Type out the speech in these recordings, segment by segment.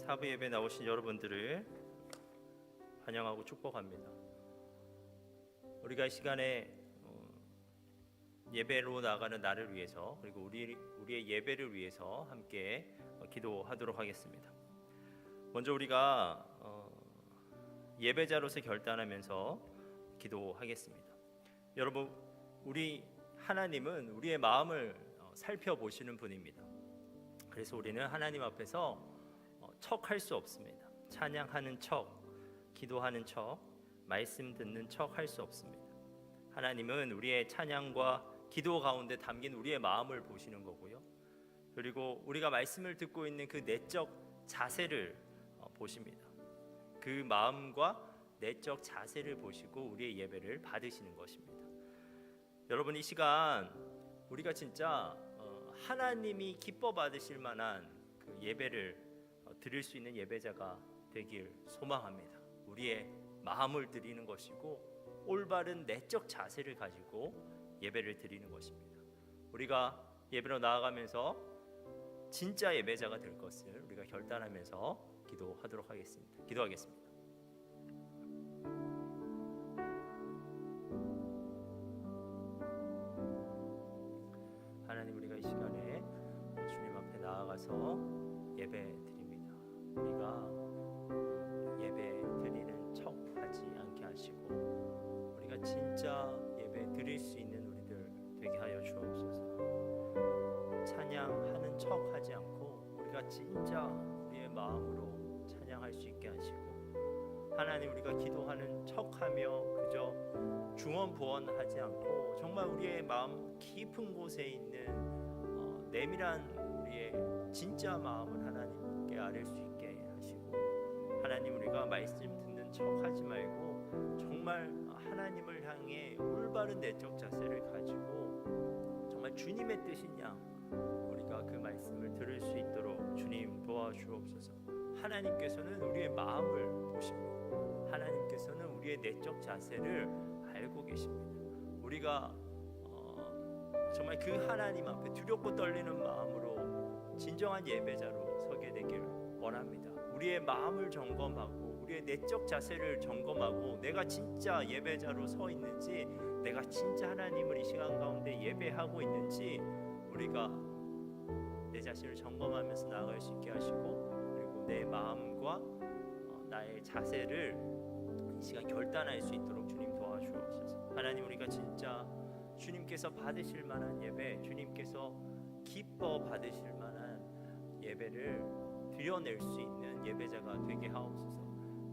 사부 예배 나오신 여러분들을 환영하고 축복합니다. 우리가 이 시간에 예배로 나가는 나를 위해서 그리고 우리의 예배를 위해서 함께 기도하도록 하겠습니다. 먼저 우리가 예배자로서 결단하면서 기도하겠습니다. 여러분, 우리 하나님은 우리의 마음을 살펴보시는 분입니다. 그래서 우리는 하나님 앞에서 척할 수 없습니다. 찬양하는 척, 기도하는 척, 말씀 듣는 척 할 수 없습니다. 하나님은 우리의 찬양과 기도 가운데 담긴 우리의 마음을 보시는 거고요. 그리고 우리가 말씀을 듣고 있는 그 내적 자세를 보십니다. 그 마음과 내적 자세를 보시고 우리의 예배를 받으시는 것입니다. 여러분, 이 시간 우리가 진짜 하나님이 기뻐 받으실 만한 그 예배를 드릴 수 있는 예배자가 되길 소망합니다. 우리의 마음을 드리는 것이고 올바른 내적 자세를 가지고 예배를 드리는 것입니다. 우리가 예배로 나아가면서 진짜 예배자가 될 것을 우리가 결단하면서 기도하도록 하겠습니다. 기도하겠습니다. 하나님, 우리가 이 시간에 주님 앞에 나아가서 예배 드립니다. 우리가 예배 드리는 척 하지 않게 하시고 우리가 진짜 예배 드릴 수 있는 우리들 되게 하여 주옵소서. 찬양하는 척 하지 않고 우리가 진짜 우리의 마음으로 찬양할 수 있게 하시고, 하나님, 우리가 기도하는 척하며 그저 중언부언하지 않고 정말 우리의 마음 깊은 곳에 있는 내밀한 우리의 진짜 마음을 하나님께 아릴 수 있게 하시고, 하나님, 우리가 말씀 듣는 척하지 말고 정말 하나님을 향해 올바른 내적 자세를 가지고 정말 주님의 뜻인 양 우리가 그 말씀을 들을 수 있도록 주님 도와주옵소서. 하나님께서는 우리의 마음을 보십니다. 하나님께서는 우리의 내적 자세를 알고 계십니다. 우리가 정말 그 하나님 앞에 두렵고 떨리는 마음으로 진정한 예배자로 서게 되길 원합니다. 우리의 마음을 점검하고 우리의 내적 자세를 점검하고 내가 진짜 예배자로 서 있는지, 내가 진짜 하나님을 이 시간 가운데 예배하고 있는지 우리가 내 자신을 점검하면서 나아갈 수 있게 하시고, 그리고 내 마음과 나의 자세를 이 시간 결단할 수 있도록 주님 도와주옵소서. 하나님, 우리가 진짜 주님께서 받으실 만한 예배, 주님께서 기뻐 받으실 만한 예배를 드려낼 수 있는 예배자가 되게 하옵소서.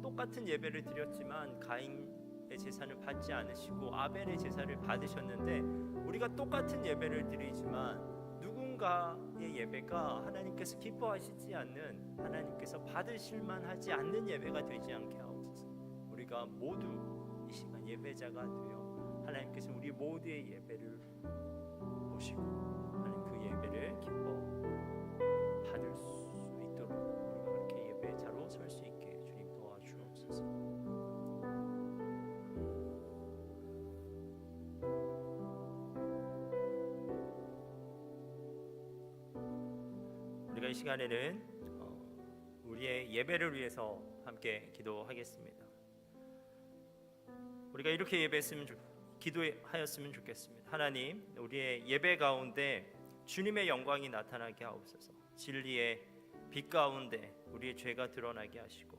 똑같은 예배를 드렸지만 가인의 제사는 받지 않으시고 아벨의 제사를 받으셨는데, 우리가 똑같은 예배를 드리지만 누군가의 예배가 하나님께서 기뻐하시지 않는, 하나님께서 받으실 만하지 않는 예배가 되지 않게 하옵소서. 우리가 모두 이 시간 예배자가 되어 하나님께서 우리 모두의 예배를 보시고 하나님 그 예배를 기뻐 받을 수 있도록 우리가 그렇게 예배자로 설 수 있게 주님 도와주옵소서. 우리가 이 시간에는 우리의 예배를 위해서 함께 기도하겠습니다. 우리가 이렇게 기도하였으면 좋겠습니다. 하나님, 우리의 예배 가운데 주님의 영광이 나타나게 하옵소서. 진리의 빛 가운데 우리의 죄가 드러나게 하시고,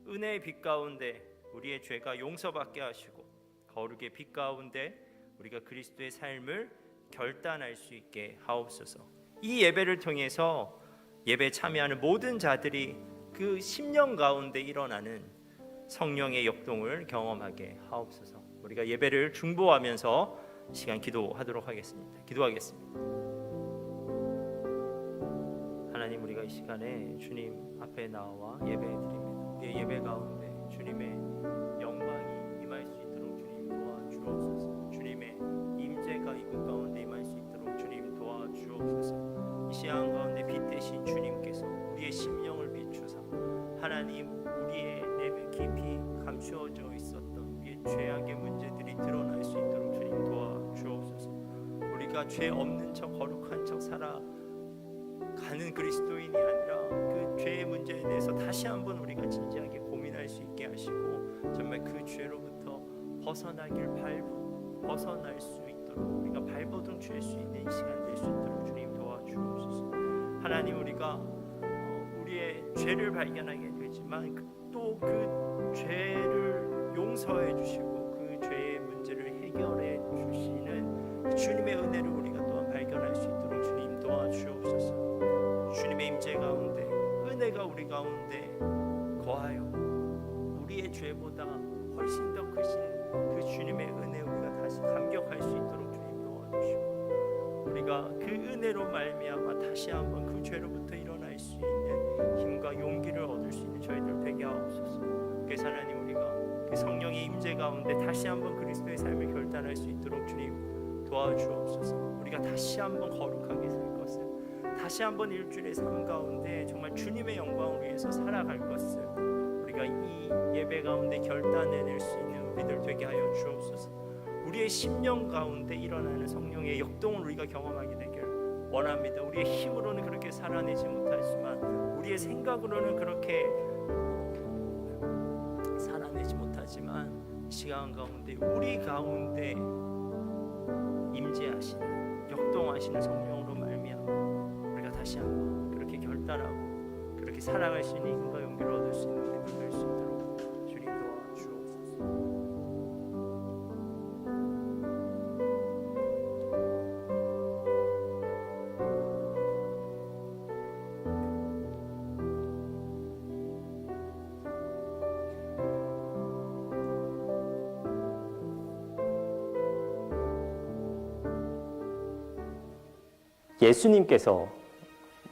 은혜의 빛 가운데 우리의 죄가 용서받게 하시고, 거룩의 빛 가운데 우리가 그리스도의 삶을 결단할 수 있게 하옵소서. 이 예배를 통해서 예배 참여하는 모든 자들이 그 심령 가운데 일어나는 성령의 역동을 경험하게 하옵소서. 우리가 예배를 중보하면서 시간 기도하도록 하겠습니다. 기도하겠습니다. 하나님, 우리가 이 시간에 주님 앞에 나와 예배드립니다. 우리의 예배 가운데 주님의 영광이 임할 수 있도록 주님 도와주옵소서. 주님의 임재가 이곳 가운데 임할 수 있도록 주님 도와주옵소서. 이 시간 가운데 빛 대신 주님께서 우리의 심령을 비추사 하나님, 우리의 내면 깊이 감추어져 있었던 우리의 죄악의 문제들이 드러날 수 있도록 주님 도와주옵소서. 우리가 죄 없는 척 거룩한 척 살아 가는 그리스도인이 아니라 그 죄의 문제에 대해서 다시 한번 우리가 진지하게 고민할 수 있게 하시고 정말 그 죄로부터 벗어날 수 있도록 우리가 발버둥 칠 수 있는 시간 될 수 있도록 주님 도와주옵소서. 하나님, 우리가 우리의 죄를 발견하게 되지만 또 그 죄를 용서해 주시고 그 죄의 문제를 해결해 주시는 주님의 은혜를 우리가 또한 발견할 수 있도록 주님 도와주옵소서. 주님의 임재 가운데 은혜가 우리 가운데 거하여 우리의 죄보다 훨씬 더 크신 그 주님의 은혜 우리가 다시 감격할 수 있도록 주님 도와주시고 우리가 그 은혜로 말미암아 다시 한번 그 죄로부터 일어날 수 있는 힘과 용기를 얻을 수 있는 저희들 되게 하옵소서. 그래서 하나님, 우리가 그 성령의 임재 가운데 다시 한번 그리스도의 삶을 결단할 수 있도록 주님 도와주옵소서. 우리가 다시 한번 거룩하게 살 것을, 다시 한번 일주일의 삶 가운데 정말 주님의 영광을 위해서 살아갈 것을 우리가 이 예배 가운데 결단해낼 수 있는 우리들 되게 하여 주옵소서. 우리의 심령 가운데 일어나는 성령의 역동을 우리가 경험하게 되길 원합니다. 우리의 힘으로는 그렇게 살아내지 못하지만 우리의 생각으로는 그렇게 살아내지 못하지만 시간 가운데 우리 가운데 임재하시는 역동하시는 성령으로 말미암아 우리가 다시 한번 그렇게 결단하고 그렇게 살아갈 수 있는 힘과 용기를 얻을 수 있는 우리들 될 수 있도록 주님 도와주옵소서. 예수님께서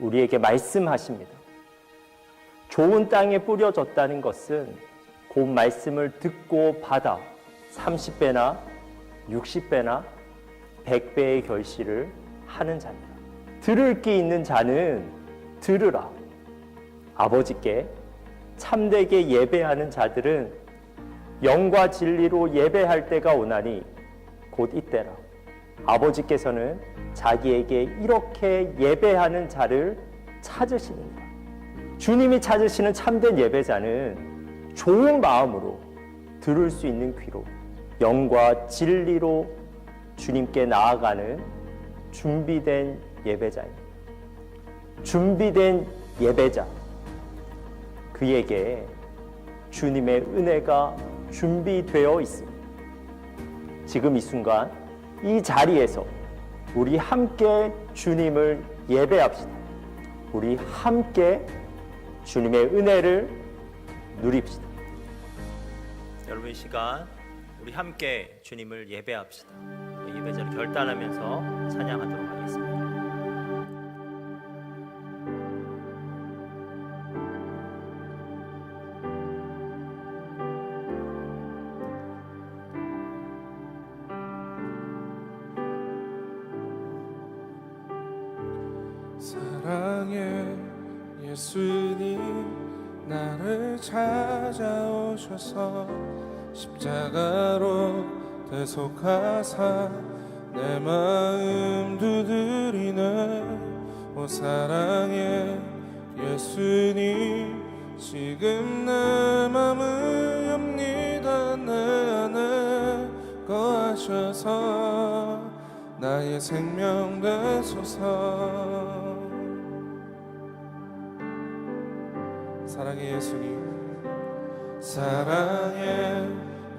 우리에게 말씀하십니다. 좋은 땅에 뿌려졌다는 것은 그 말씀을 듣고 받아 30배나 60배나 100배의 결실을 하는 자입니다. 들을 게 있는 자는 들으라. 아버지께 참되게 예배하는 자들은 영과 진리로 예배할 때가 오나니 곧 이때라. 아버지께서는 자기에게 이렇게 예배하는 자를 찾으시는가. 주님이 찾으시는 참된 예배자는 좋은 마음으로 들을 수 있는 귀로 영과 진리로 주님께 나아가는 준비된 예배자입니다. 준비된 예배자, 그에게 주님의 은혜가 준비되어 있습니다. 지금 이 순간 이 자리에서 우리 함께 주님을 예배합시다. 우리 함께 주님의 은혜를 누립시다. 여러분, 이 시간 우리 함께 주님을 예배합시다. 예배자를 결단하면서 찬양하도록 하겠습니다. 사랑의 예수님, 나를 찾아오셔서 십자가로 대속하사 내 마음 두드리네. 오 사랑의 예수님, 지금 내 맘을 엽니다. 내 안에 거하셔서 나의 생명 되소서. 사랑의 예수님, 사랑의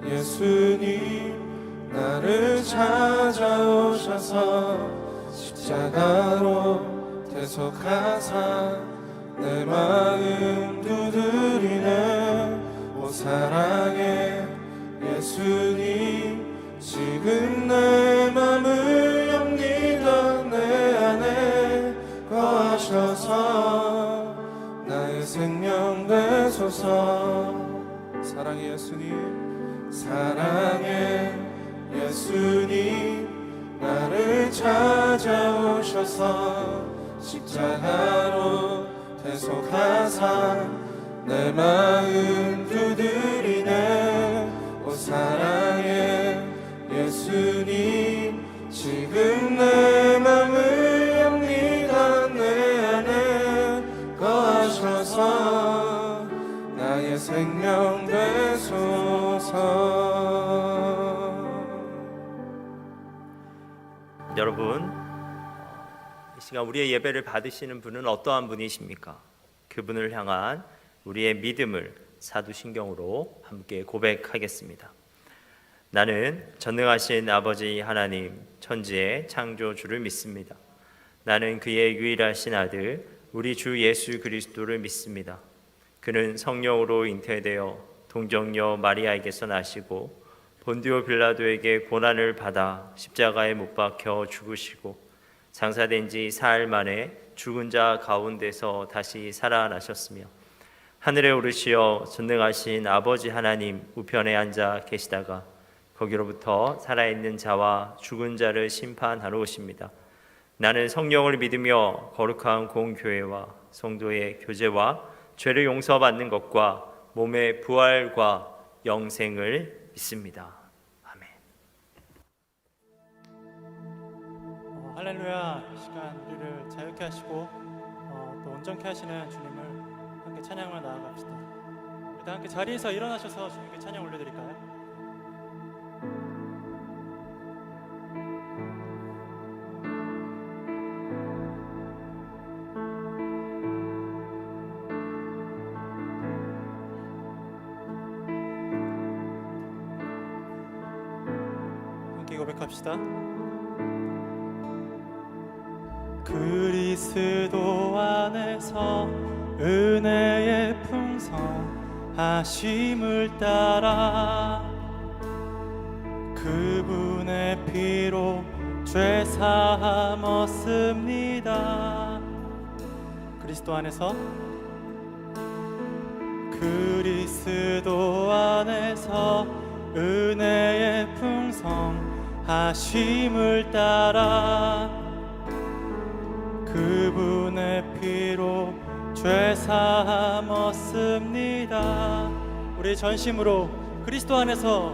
예수님, 나를 찾아오셔서 십자가로 대속하사 내 마음 두드리네. 오 사랑의 예수님, 지금 내 맘을 엽니다. 내 안에 거하셔서 나의 생명 되소서. 사랑의 예수님, 사랑의 예수님, 나를 찾아오셔서 십자가로 대속하사 내 마음 두드리네. 오 사랑의 예수님, 지금 내 맘을 엽니다. 내 안에 나의 생명 되소서. 여러분, 이 시간 우리의 예배를 받으시는 분은 어떠한 분이십니까? 그분을 향한 우리의 믿음을 사도신경으로 함께 고백하겠습니다. 나는 전능하신 아버지 하나님, 천지의 창조주를 믿습니다. 나는 그의 유일하신 아들 우리 주 예수 그리스도를 믿습니다. 그는 성령으로 잉태되어 동정녀 마리아에게서 나시고 본디오 빌라도에게 고난을 받아 십자가에 못 박혀 죽으시고 장사된 지 사흘 만에 죽은 자 가운데서 다시 살아나셨으며 하늘에 오르시어 전능하신 아버지 하나님 우편에 앉아 계시다가 거기로부터 살아있는 자와 죽은 자를 심판하러 오십니다. 나는 성령을 믿으며 거룩한 공교회와 성도의 교제와 죄를 용서받는 것과 몸의 부활과 영생을 믿습니다. 아멘. 할렐루야. 이 시간 우리를 자유케 하시고 또 온전케 하시는 주님을 함께 찬양을 나아갑시다. 우리 다 함께 자리에서 일어나셔서 주님께 찬양 올려드릴까요? 함께 고백합시다. 그리스도 안에서 은혜의 풍성하심을 따라 그분의 피로 죄 사함 얻습니다. 그리스도 안에서 그리스도 안에서 은혜의 풍성하심을 따라 그분의 피로 죄 사함 얻습니다. 우리 전심으로 그리스도 안에서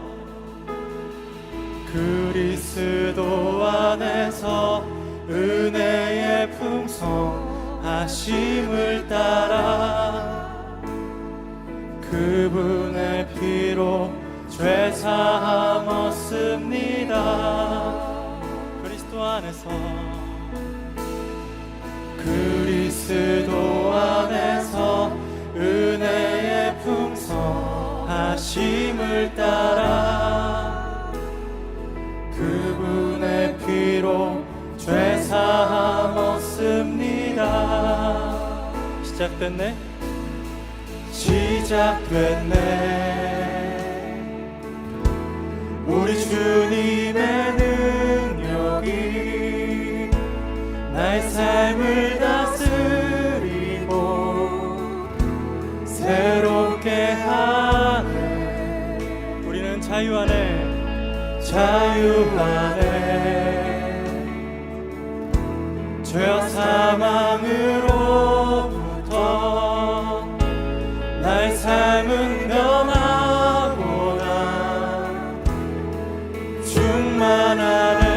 그리스도 안에서 은혜의 풍성하심을 따라 그분의 피로 죄 사함 얻습니다. 그리스도 안에서 그리스도 안에서 은혜의 풍성하심을 따라 그분의 피로 죄 사함 얻습니다. 시작됐네 우리 주님의 능력이 나의 삶을 다스리고 새롭게 하네. 우리는 자유 안에 죄와 사망으로부터 나의 삶은 변하고나 충만하네.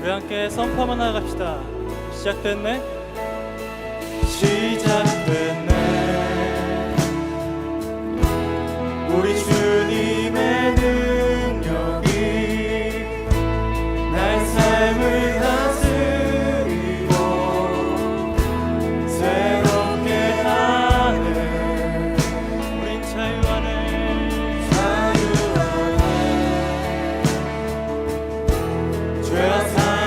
우리 함께 선포 한번 나아갑시다. 시작됐네 우리 주님의 능력이 나의 삶을 다스리고 새롭게 하네. 우린 자유 안에 죄와 사망으로부터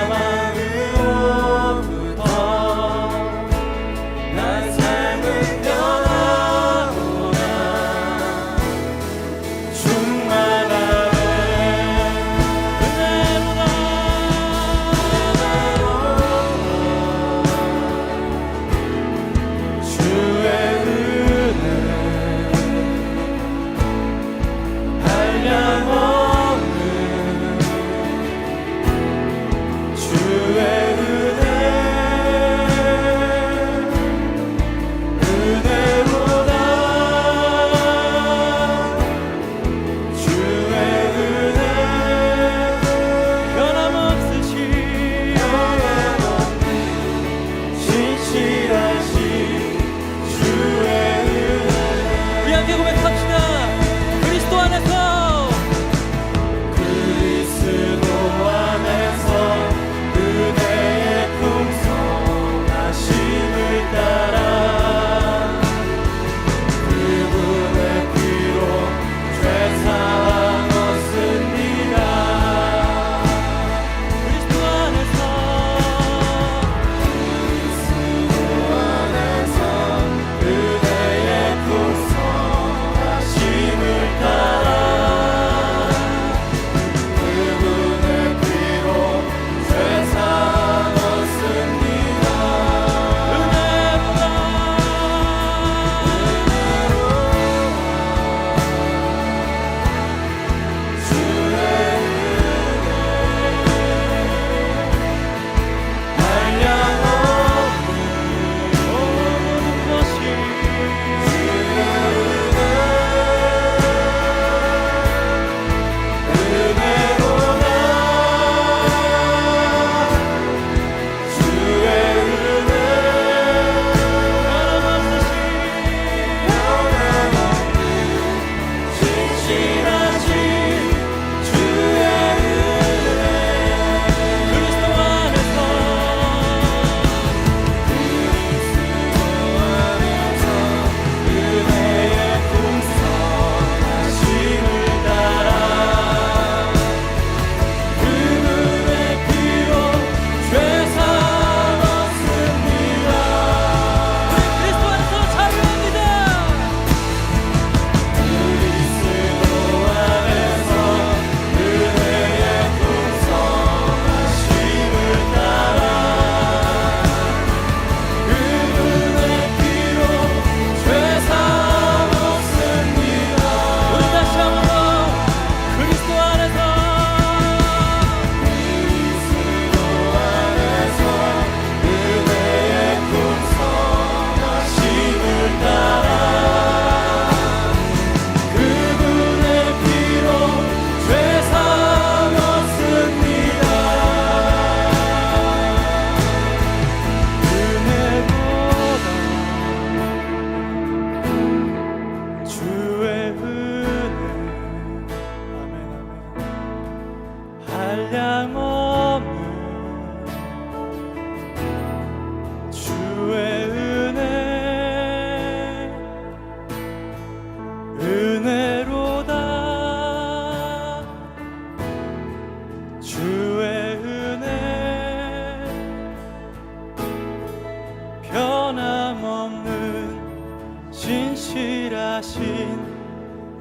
변함없는 신실하신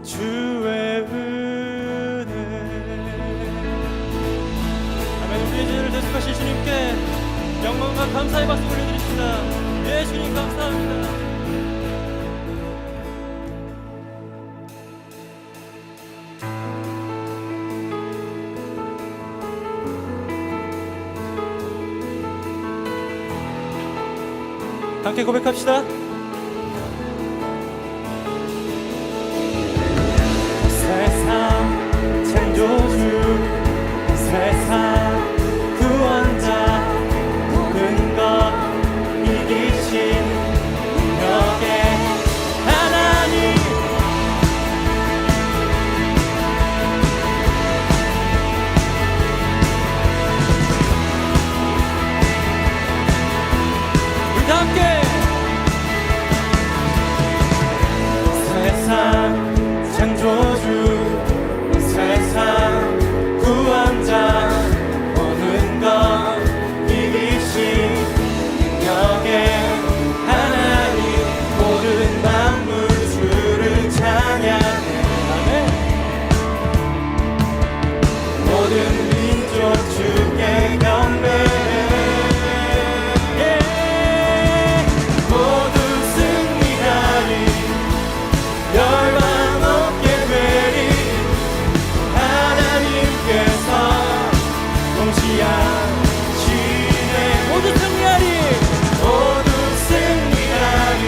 주의 은혜. 아멘. 우리의 죄를 대속하신 주님께 영광과 감사의 박수 올려드립니다. 예, 주님 감사합니다. 함께 고백합시다. 세상 창조주, 세상 구원자, 모든 것 이기신 능력의 하나님. 우리 다 함께 세상 창조주, 세상 구원자, 모든 것 이기신 능력의 하나님. 모든 만물 주를 찬양해. 아멘. 모든 민족 주께 경배해. 모두 승리하리, 열방 없게 되리. 하나님께서 통치하시네. 모두 승리하리, 모두 승리하리,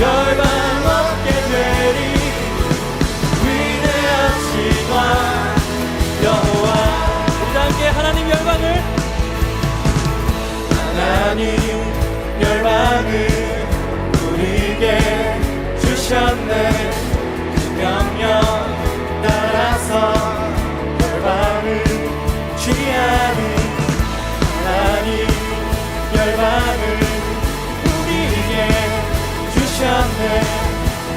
열방 없게 되리. 위대하시다 여호와. 우리 다 함께 하나님 열방을, 하나님 열방을 우리에게 주셨네. 그 명령 따라서 열방을 취하는 하나님 열방을 우리에게 주셨네.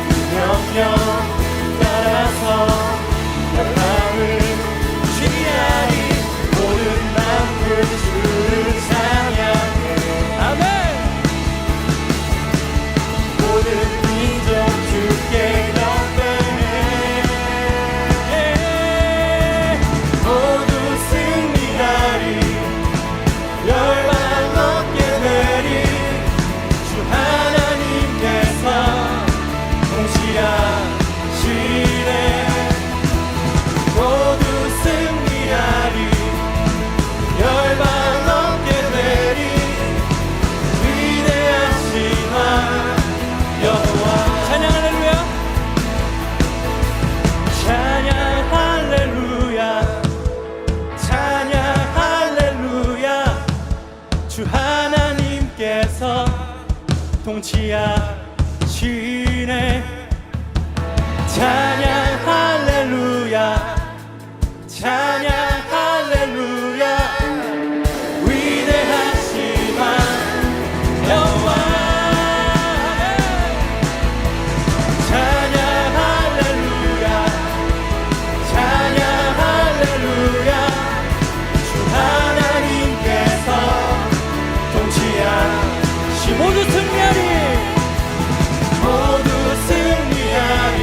그 명령 따라서 열방을 취하리. 모든 만물 주를 찬양해. 아멘. 모든 민족 주께 경배해. 모두 승리하리, 열방 얻게 되리. 주 하나님께서 통치하시네. 모두 승리하리, 열방 얻게 되리. 위대하신 왕 여호와. 찬양 할렐루야, 찬양 할렐루야, 찬양 할렐루야. 주 하나님께서 통치하시네. 찬양 할렐루야, 찬양 할렐루야. 위대하신 왕 여호와. 찬양 할렐루야, 찬양 할렐루야. 주 하나님께서 통치하시. 모두 승리하리, 모두 승리하리,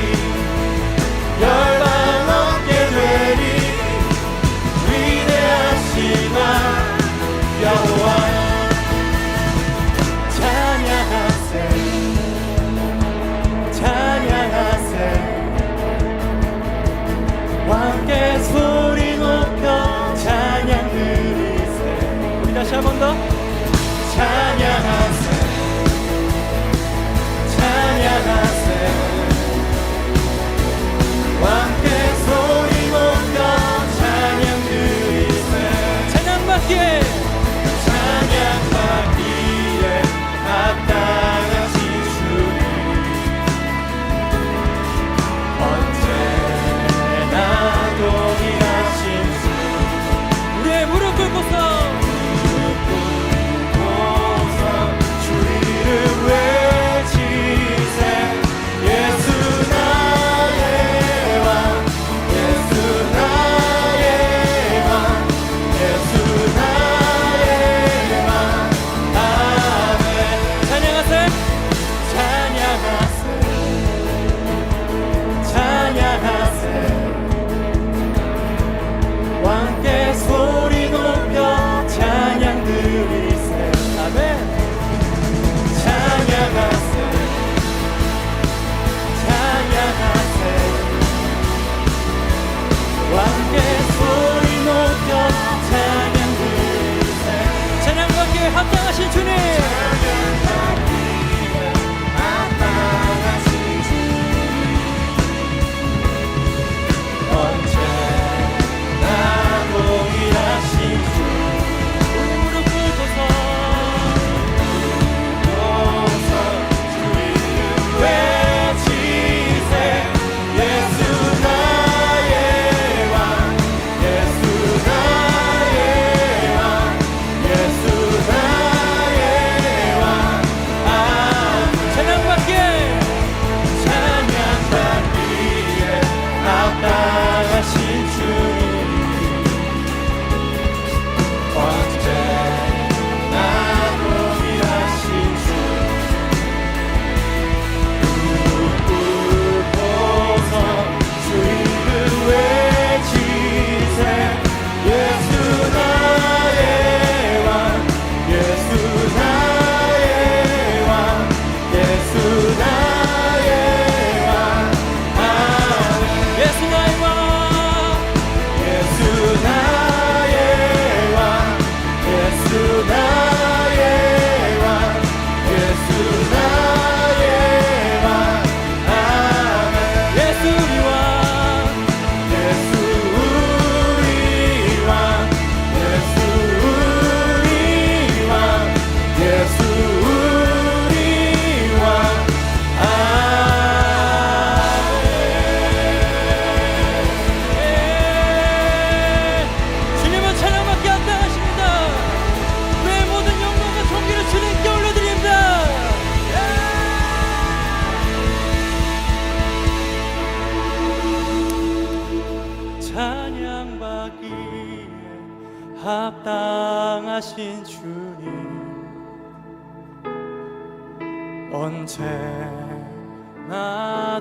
언제나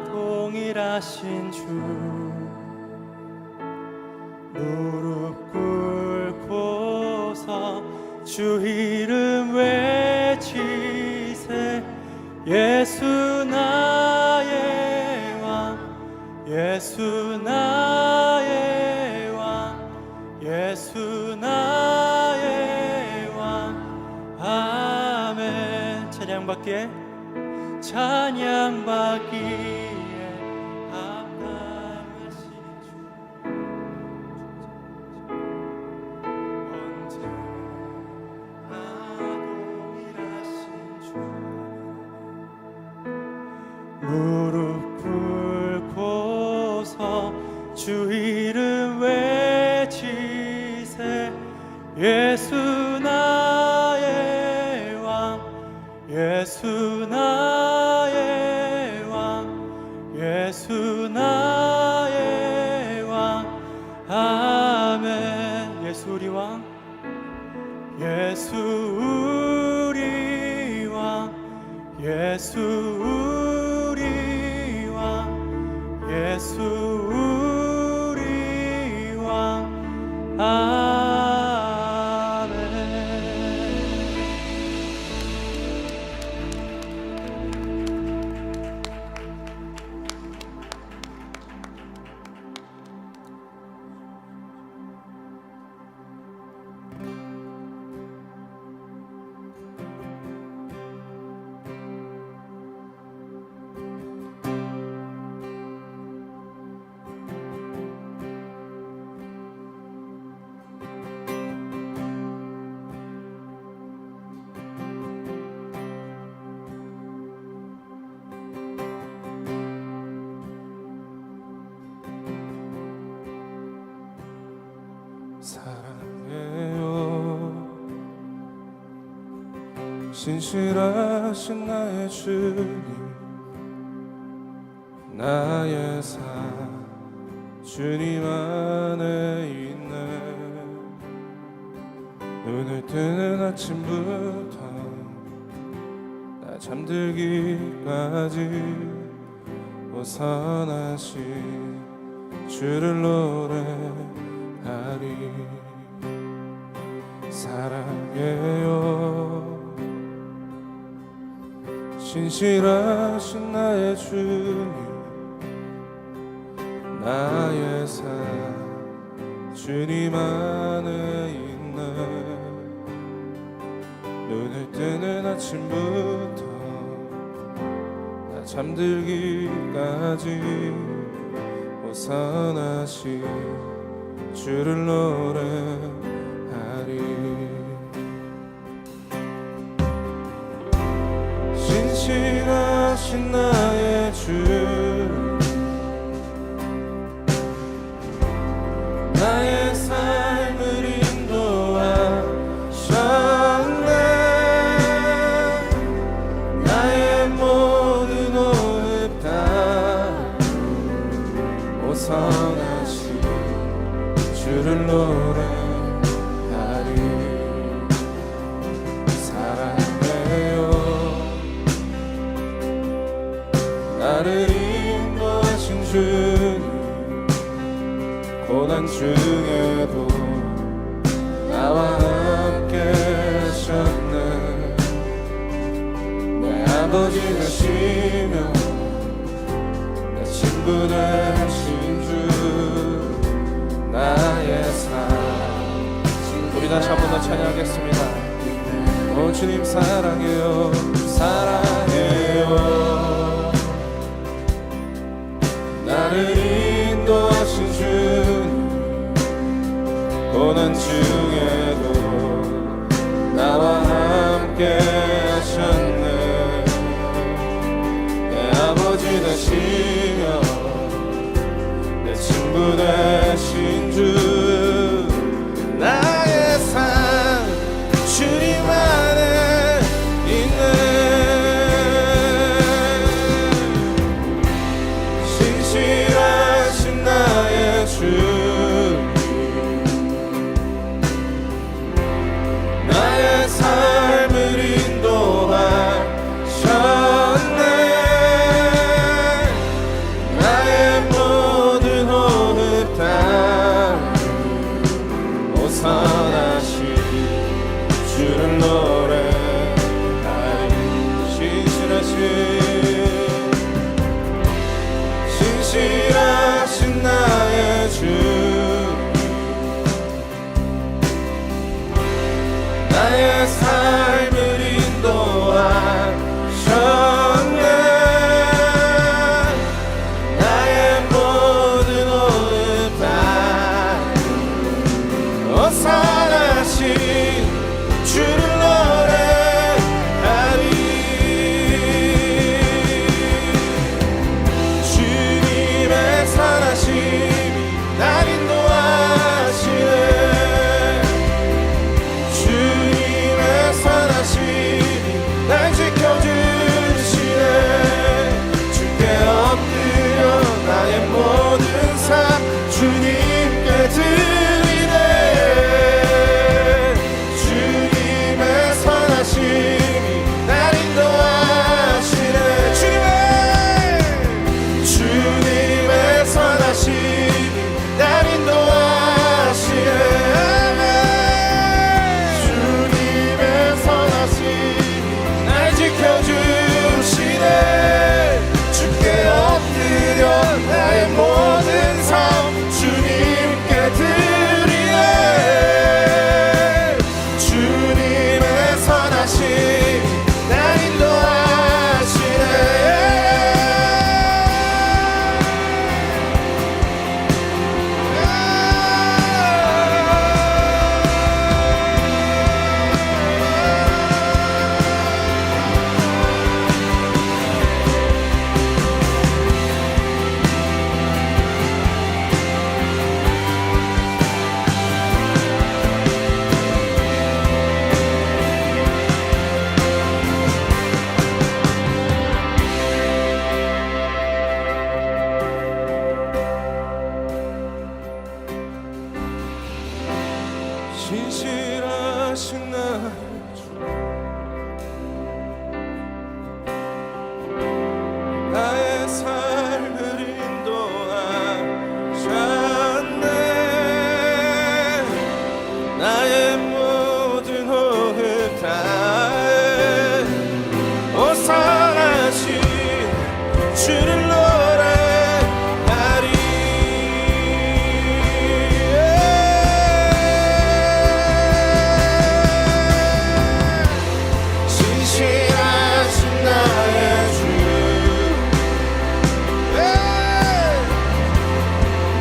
동일하신 주 무릎 꿇고서 주 이름 외치세 예수 나의 왕 예수 나의 왕 예수 나의 왕 아멘. 찬양받기에 합당하신 주 언제나 동일하신 주 무릎 꿇고서 주 이름 외치세 예수 나의 왕 예수 나의 왕 예수 나의 왕 아멘. 예수 우리 왕 예수 우리 왕 예수 우리 왕 예수 우리 왕 아멘. 사랑해요 신실하신 나의 주님 나의 삶 주님 안에 있네 눈을 뜨는 아침부터 나 잠들기까지 벗어나신 주를 노래하리 사랑해요 신실하신 나의 주님 나의 삶 주님 안에 있네 눈을 뜨는 아침부터 나 잠들기까지 벗어나신 주를 노래하리 신실하신 나의 주 나의 삶을 인도하셨네 나의 모든 호흡 다 벗어나신 주를 노래하리 사랑해요 나를 인도하신 주님 고난 중에도 나와 함께 하셨네 내 아버지 되시며 내 친구 되신 주 나의 삶 우리 다시 한 번 더 찬양하겠습니다 오 주님 사랑해요 사랑해요 나를 인도하신 주님 고난 중에도 나와 함께 하셨네 내 아버지 되시며 내 친구 되신 주 나의 삶 주님 안에 있네 신실하신 나의 주 나의 삶을 인도하셨네 지켜주시네. 주께 엎드려 나의 모든 삶 주님께 드리네. 주님의 선하심 날 인도하시네. 신실하신 나의 주, 나의 삶을 인도하셨네. 나의 모든 호흡 다해 오산하신 주를 노래하리. 신실하신 나의 주,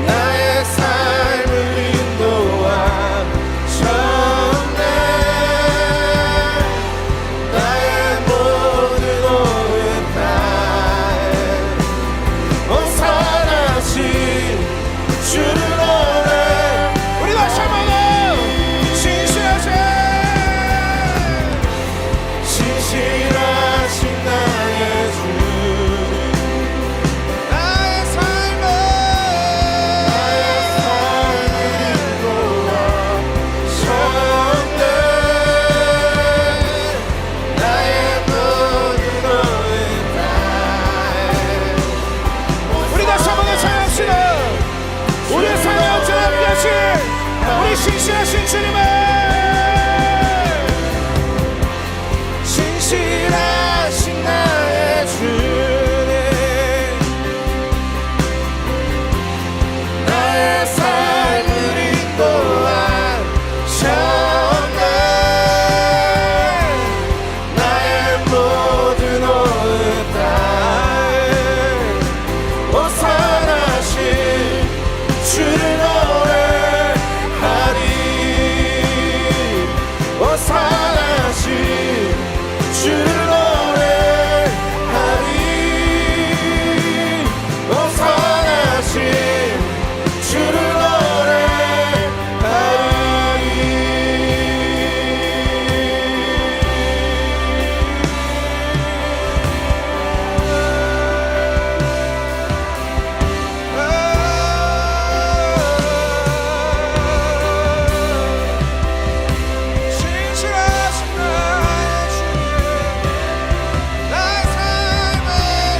나의 삶을 인도하셨네. 나의 모든 호흡 다해 오산하신 주를 노래. 우리 다시 한번 신실하신 나의 주, 나의 삶을 인도하셨네. 나의 모든 호흡 다해. 우리 다시 한번 찬양합시다. 우리의 삶의 역사를 함께하신 우리 신실하신 주님을, 신실하신 나의 주님, 나의 삶을 인도하셨네. 나의 모든 호흡 다해 오산하신 주를 노래하리. 오산하신 주를 노래하리. 오산하신 주를 신실하신 나의 주님, 나의 삶을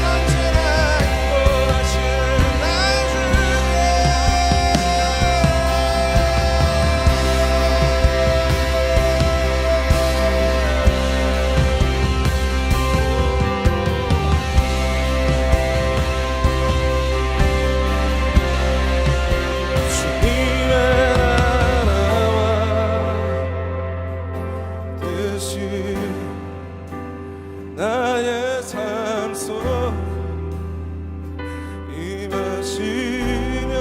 언제나 인도하시는 나의 주님의 나라와 뜻이 나의 삶 속 임하시며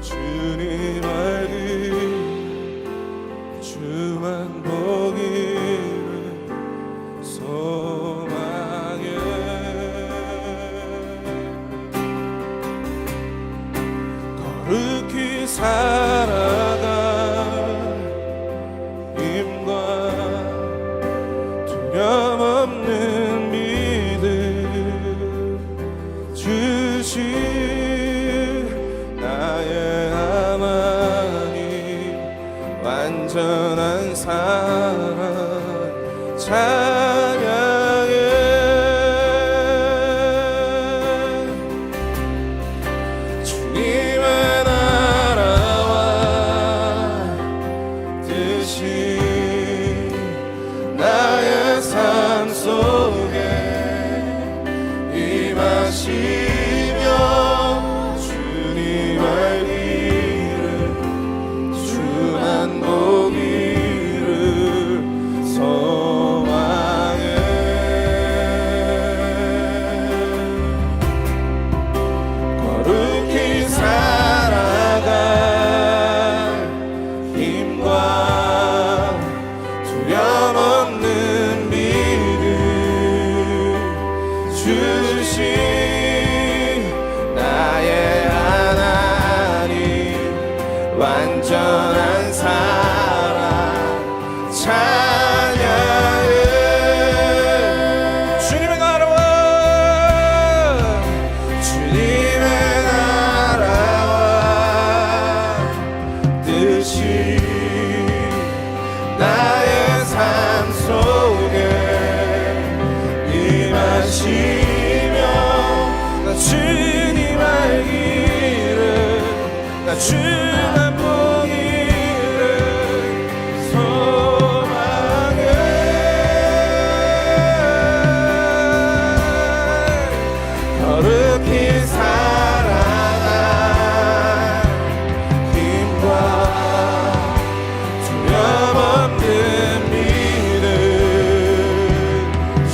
주님 알기 주만 보기를 소망해. 거룩히 살아가 힘과 두려움없는 믿음 주신 나의 하나님, 완전한 사랑 찬양해. 주님의 나라와 뜻이 나의 삶 속 임하시며 주님 알기를 주만 보기를 소망해. 거룩히 살아갈 힘과 두려움 없는 믿음 주신 나의 하나님, 완전한 사랑 찬양해. 주님의 나라와 주님의 나라와 뜻이 나의 삶 속에 임하시며 나 주님 알기를 나 주만 보기를 소망해. 거룩히 살아갈 힘과 두려움 없는 믿음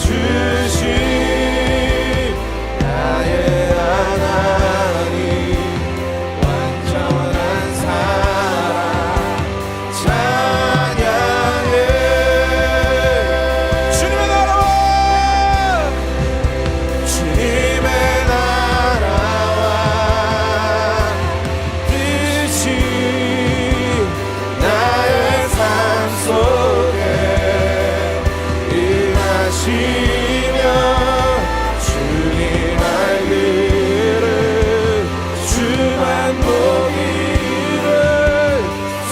주신 나의 하나님, 완전한 사랑 찬양해. 주님의 나라와 주님의 나라와 뜻이 나의 삶 속에 임하시며 주님 알기를 주만 보기를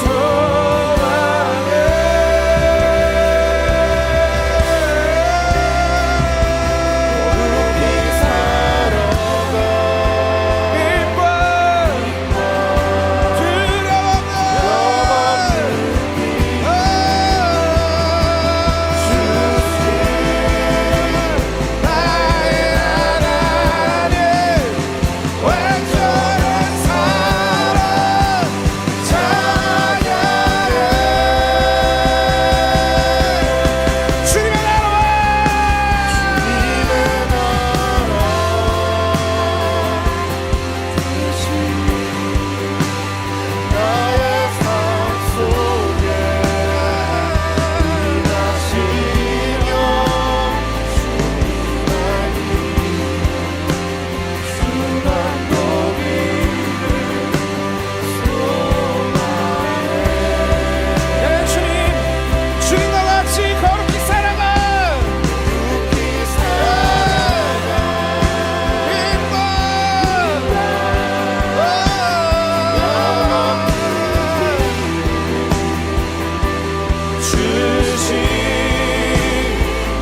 소망해. 거룩히 살아가 힘과 두려움 없는 나의 하나님, 완전한 사랑 찬양해. 주님의 나라와 주님의 나라와 뜻이 나의 삶 속에 임하시며 주만 보기를 소망해. 주님과 같이 거룩히 살아가 힘과 주신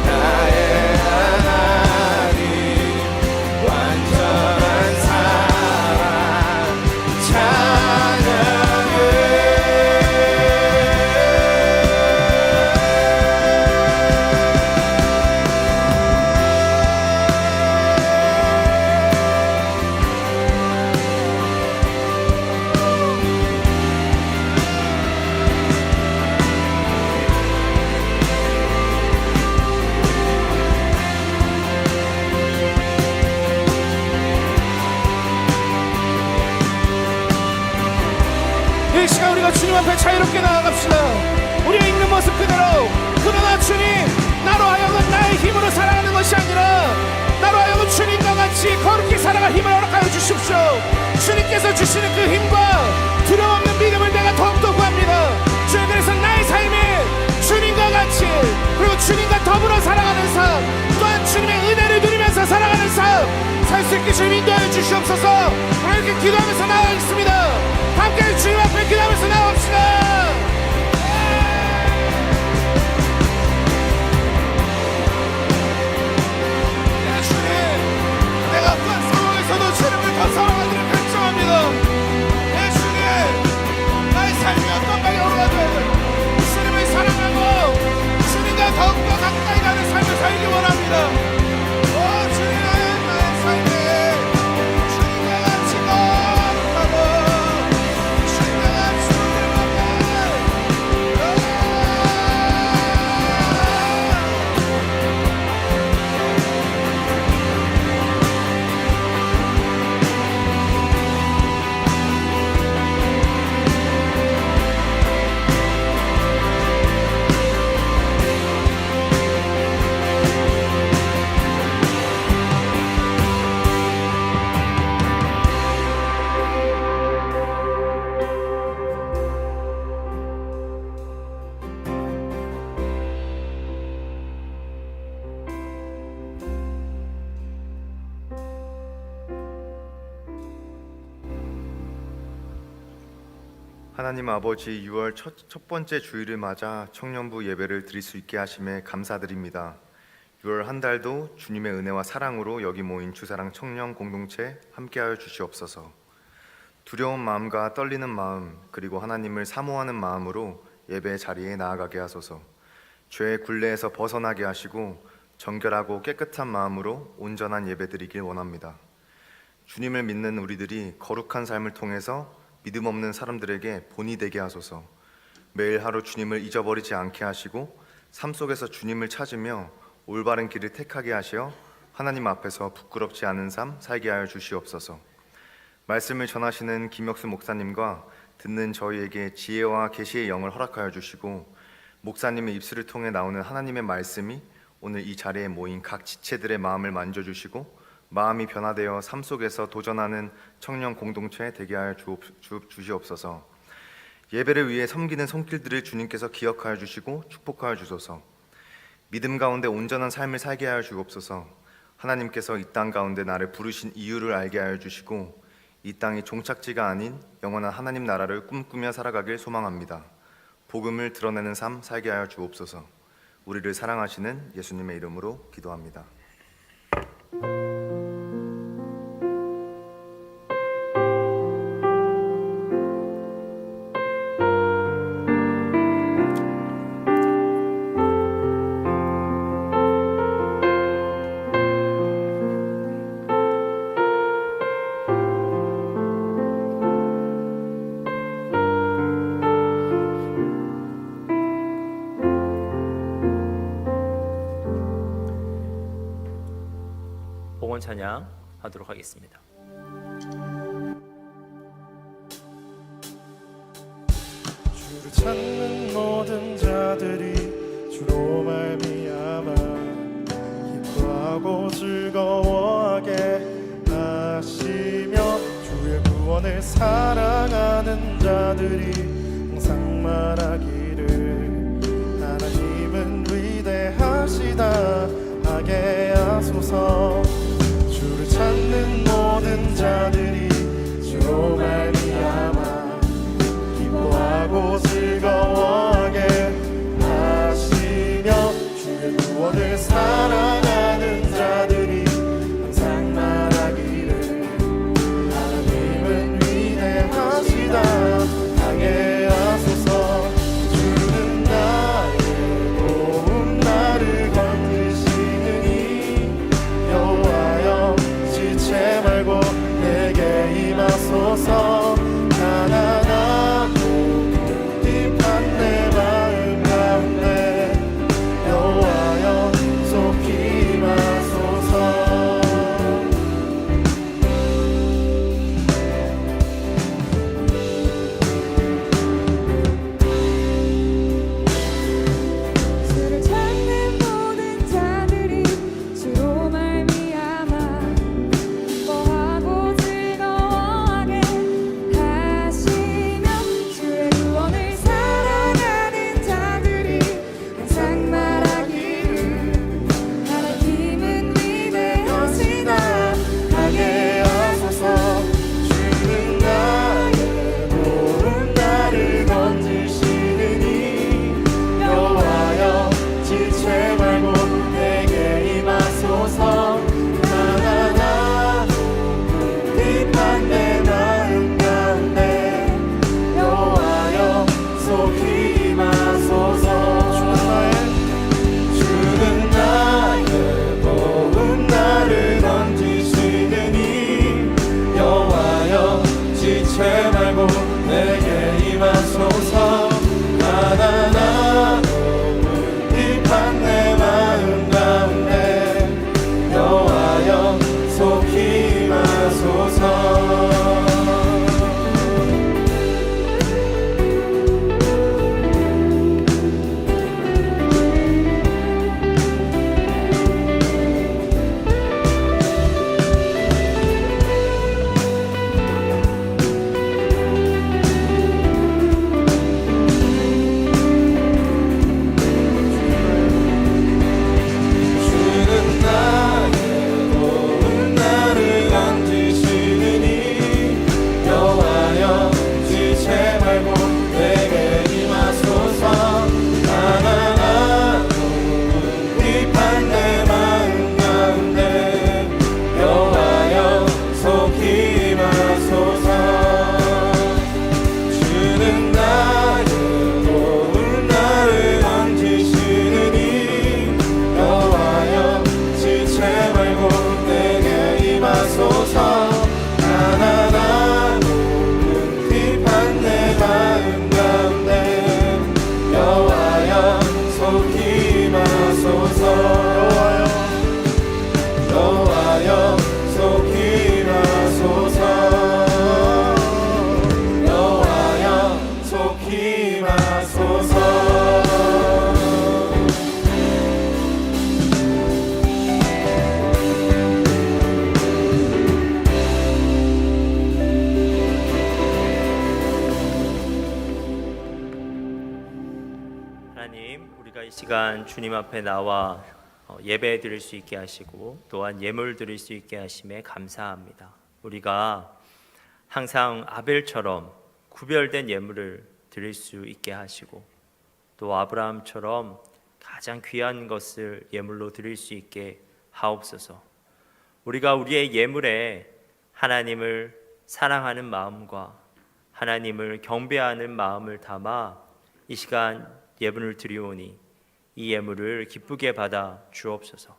나의 하나님, 완전한 사랑 찬양해. 이 시간 우리가 주님 앞에 자유롭게 나아갑시다. 우리의 있는 모습 그대로. 그러나 주님, 나로 하여금 나의 힘으로 살아가는 것이 아니라 나로 하여금 주님과 같이 거룩히 살아갈 힘을 허락하여 주십시오. 주님께서 주시는 그 힘과 두려움 없는 믿음을 내가 더욱더 구합니다. 주님, 그래서 나의 삶이 주님과 같이 그리고 주님과 더불어 살아가는 삶, 또한 주님의 은혜를 누리면서 살아가는 삶 살 수 있게 주님 인도하여 주시옵소서. 우리 이렇게 기도하면서 나아가겠습니다. 함께 주님 앞에 기도하면서 나갑시다. 주님, 내가 어떤 상황에서도 주님을 더 사랑하기를 결정합니다. 주님, 나의 삶이 어떤 방향으로 가든 주님을 사랑하고 주님과 더욱더 가까이 가는 삶을 살기 원합니다. 주님, 나의 삶에 하나님 아버지, 6월 첫 번째 주일을 맞아 청년부 예배를 드릴 수 있게 하심에 감사드립니다. 6월 한 달도 주님의 은혜와 사랑으로 여기 모인 주사랑 청년 공동체 함께하여 주시옵소서. 두려운 마음과 떨리는 마음, 그리고 하나님을 사모하는 마음으로 예배 자리에 나아가게 하소서. 죄의 굴레에서 벗어나게 하시고 정결하고 깨끗한 마음으로 온전한 예배 드리길 원합니다. 주님을 믿는 우리들이 거룩한 삶을 통해서 믿음 없는 사람들에게 본이 되게 하소서. 매일 하루 주님을 잊어버리지 않게 하시고 삶 속에서 주님을 찾으며 올바른 길을 택하게 하시어 하나님 앞에서 부끄럽지 않은 삶 살게 하여 주시옵소서. 말씀을 전하시는 김혁수 목사님과 듣는 저희에게 지혜와 계시의 영을 허락하여 주시고 목사님의 입술을 통해 나오는 하나님의 말씀이 오늘 이 자리에 모인 각 지체들의 마음을 만져주시고 마음이 변화되어 삶 속에서 도전하는 청년 공동체 되게 하여 주시옵소서. 예배를 위해 섬기는 손길들을 주님께서 기억하여 주시고 축복하여 주소서. 믿음 가운데 온전한 삶을 살게 하여 주옵소서. 하나님께서 이 땅 가운데 나를 부르신 이유를 알게 하여 주시고 이 땅이 종착지가 아닌 영원한 하나님 나라를 꿈꾸며 살아가길 소망합니다. 복음을 드러내는 삶 살게 하여 주옵소서. 우리를 사랑하시는 예수님의 이름으로 기도합니다. 봉헌 찬양 하도록 하겠습니다. 주를 찾는 모든 자들이 주로 말미암아 기뻐하고 즐거워하게 하시며 주의 구원을 사랑하는 자들이 항상 말하기를 하나님은 위대하시다 하게 하소서. 주를 찾는 모든 자들이 주로 말미암아 기뻐하고 즐거워하게 하시며 주의 구원을 사랑하는 자들이 항상 말하기를 하나님은 위대하시다 하게 하소서. 주는 나의 도움 나를 건지시느니 여호와 시간 주님 앞에 나와 예배 드릴 수 있게 하시고 또한 예물 드릴 수 있게 하심에 감사합니다. 우리가 항상 아벨처럼 구별된 예물을 드릴 수 있게 하시고 또 아브라함처럼 가장 귀한 것을 예물로 드릴 수 있게 하옵소서. 우리가 우리의 예물에 하나님을 사랑하는 마음과 하나님을 경배하는 마음을 담아 이 시간 예물을 드리오니 이 예물을 기쁘게 받아 주옵소서.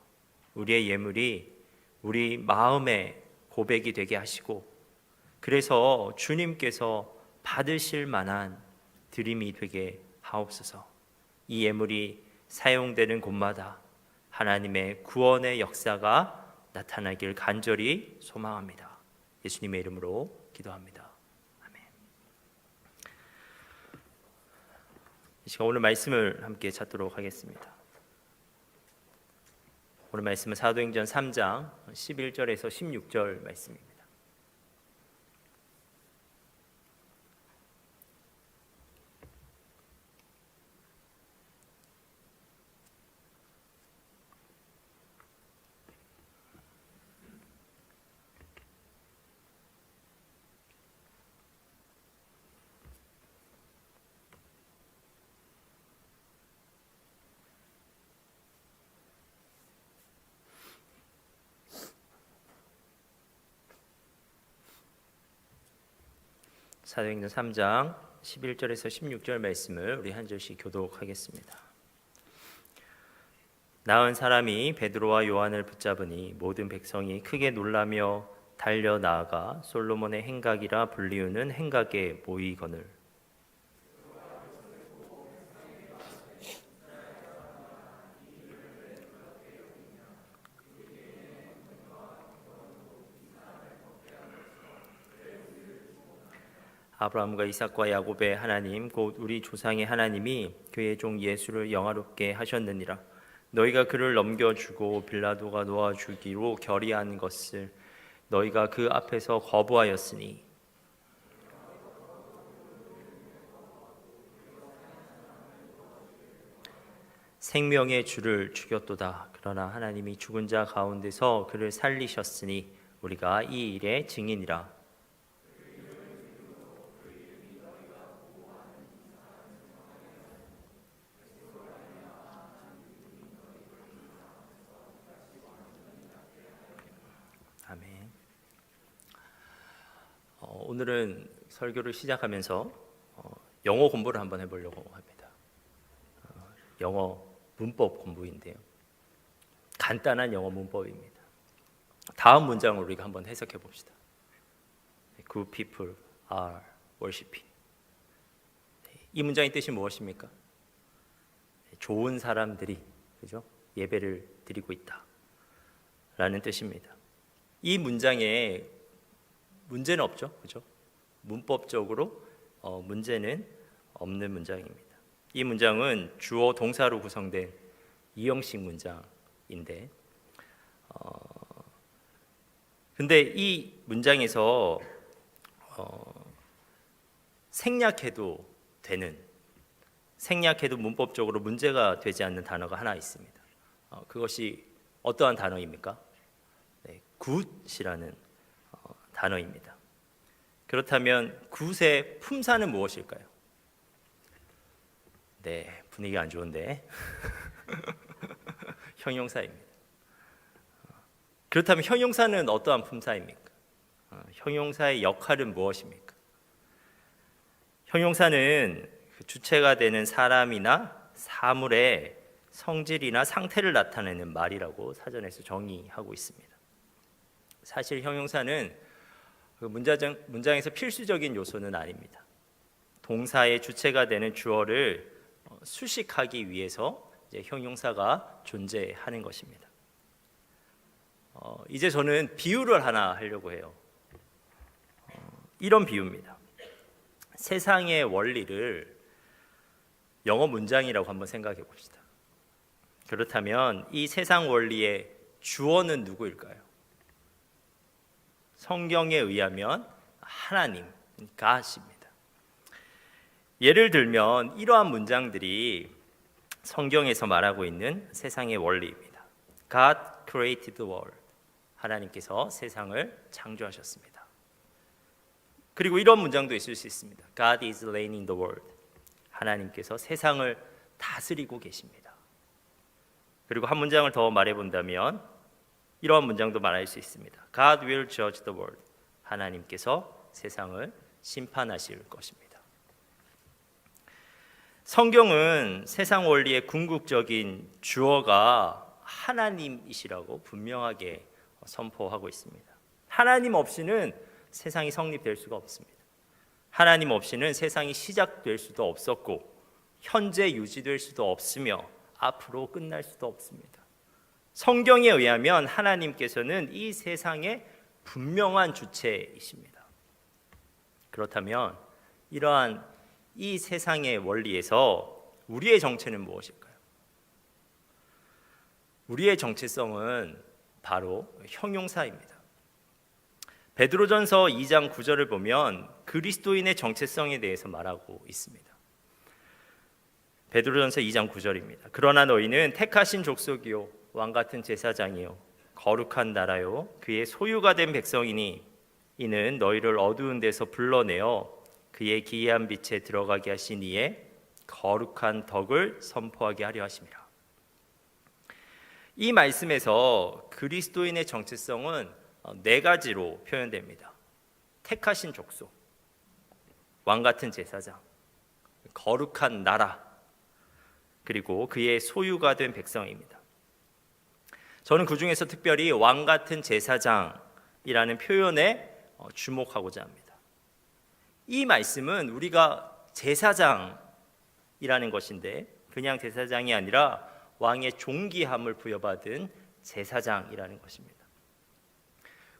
우리의 예물이 우리 마음의 고백이 되게 하시고 그래서 주님께서 받으실 만한 드림이 되게 하옵소서. 이 예물이 사용되는 곳마다 하나님의 구원의 역사가 나타나길 간절히 소망합니다. 예수님의 이름으로 기도합니다. 아멘. 이 시간 오늘 말씀을 함께 찾도록 하겠습니다. 오늘 말씀은 사도행전 3장 11절에서 16절 말씀입니다. 사도행전 3장 11절에서 16절 말씀을 우리 한 절씩 교독하겠습니다. 나은 사람이 베드로와 요한을 붙잡으니 모든 백성이 크게 놀라며 달려 나아가 솔로몬의 행각이라 불리우는 행각에 모이거늘 아브라함과 이삭과 야곱의 하나님 곧 우리 조상의 하나님이 그의 종 예수를 영화롭게 하셨느니라. 너희가 그를 넘겨주고 빌라도가 놓아주기로 결의한 것을 너희가 그 앞에서 거부하였으니 생명의 주를 죽였도다. 그러나 하나님이 죽은 자 가운데서 그를 살리셨으니 우리가 이 일의 증인이라. 아멘. 오늘은 설교를 시작하면서 영어 공부를 한번 해보려고 합니다. 영어 문법 공부인데요. 간단한 영어 문법입니다. 다음 문장을 우리가 한번 해석해 봅시다. Good people are worshiping. 이 문장의 뜻이 무엇입니까? 좋은 사람들이 그죠? 예배를 드리고 있다라는 뜻입니다. 이 문장에 문제는 없죠, 그죠? 문법적으로 문제는 없는 문장입니다. 이 문장은 주어 동사로 구성된 이형식 문장인데, 근데 이 문장에서 생략해도 문법적으로 문제가 되지 않는 단어가 하나 있습니다. 그것이 어떠한 단어입니까? 네, 굿이라는 단어입니다. 그렇다면 굿의 품사는 무엇일까요? 네, 분위기 안 좋은데 형용사입니다. 그렇다면 형용사는 어떠한 품사입니까? 형용사의 역할은 무엇입니까? 형용사는 주체가 되는 사람이나 사물의 성질이나 상태를 나타내는 말이라고 사전에서 정의하고 있습니다. 사실 형용사는 문장에서 필수적인 요소는 아닙니다. 동사의 주체가 되는 주어를 수식하기 위해서 이제 형용사가 존재하는 것입니다. 이제 저는 비유를 하나 하려고 해요. 이런 비유입니다. 세상의 원리를 영어 문장이라고 한번 생각해 봅시다. 그렇다면 이 세상 원리의 주어는 누구일까요? 성경에 의하면 하나님, God입니다. 예를 들면 이러한 문장들이 성경에서 말하고 있는 세상의 원리입니다. God created the world. 하나님께서 세상을 창조하셨습니다. 그리고 이런 문장도 있을 수 있습니다. God is reigning the world. 하나님께서 세상을 다스리고 계십니다. 그리고 한 문장을 더 말해본다면 이러한 문장도 말할 수 있습니다. God will judge the world. 하나님께서 세상을 심판하실 것입니다. 성경은 세상 원리의 궁극적인 주어가 하나님이시라고 분명하게 선포하고 있습니다. 하나님 없이는 세상이 성립될 수가 없습니다. 하나님 없이는 세상이 시작될 수도 없었고 현재 유지될 수도 없으며 앞으로 끝날 수도 없습니다. 성경에 의하면 하나님께서는 이 세상의 분명한 주체이십니다. 그렇다면 이러한 이 세상의 원리에서 우리의 정체는 무엇일까요? 우리의 정체성은 바로 형용사입니다. 베드로전서 2장 9절을 보면 그리스도인의 정체성에 대해서 말하고 있습니다. 베드로전서 2장 9절입니다. 그러나 너희는 택하신 족속이요 왕같은 제사장이요 거룩한 나라요 그의 소유가 된 백성이니 이는 너희를 어두운 데서 불러내어 그의 기이한 빛에 들어가게 하신 이의 거룩한 덕을 선포하게 하려 하심이라. 이 말씀에서 그리스도인의 정체성은 네 가지로 표현됩니다. 택하신 족속, 왕같은 제사장, 거룩한 나라, 그리고 그의 소유가 된 백성입니다. 저는 그 중에서 특별히 왕같은 제사장이라는 표현에 주목하고자 합니다. 이 말씀은 우리가 제사장이라는 것인데 그냥 제사장이 아니라 왕의 존귀함을 부여받은 제사장이라는 것입니다.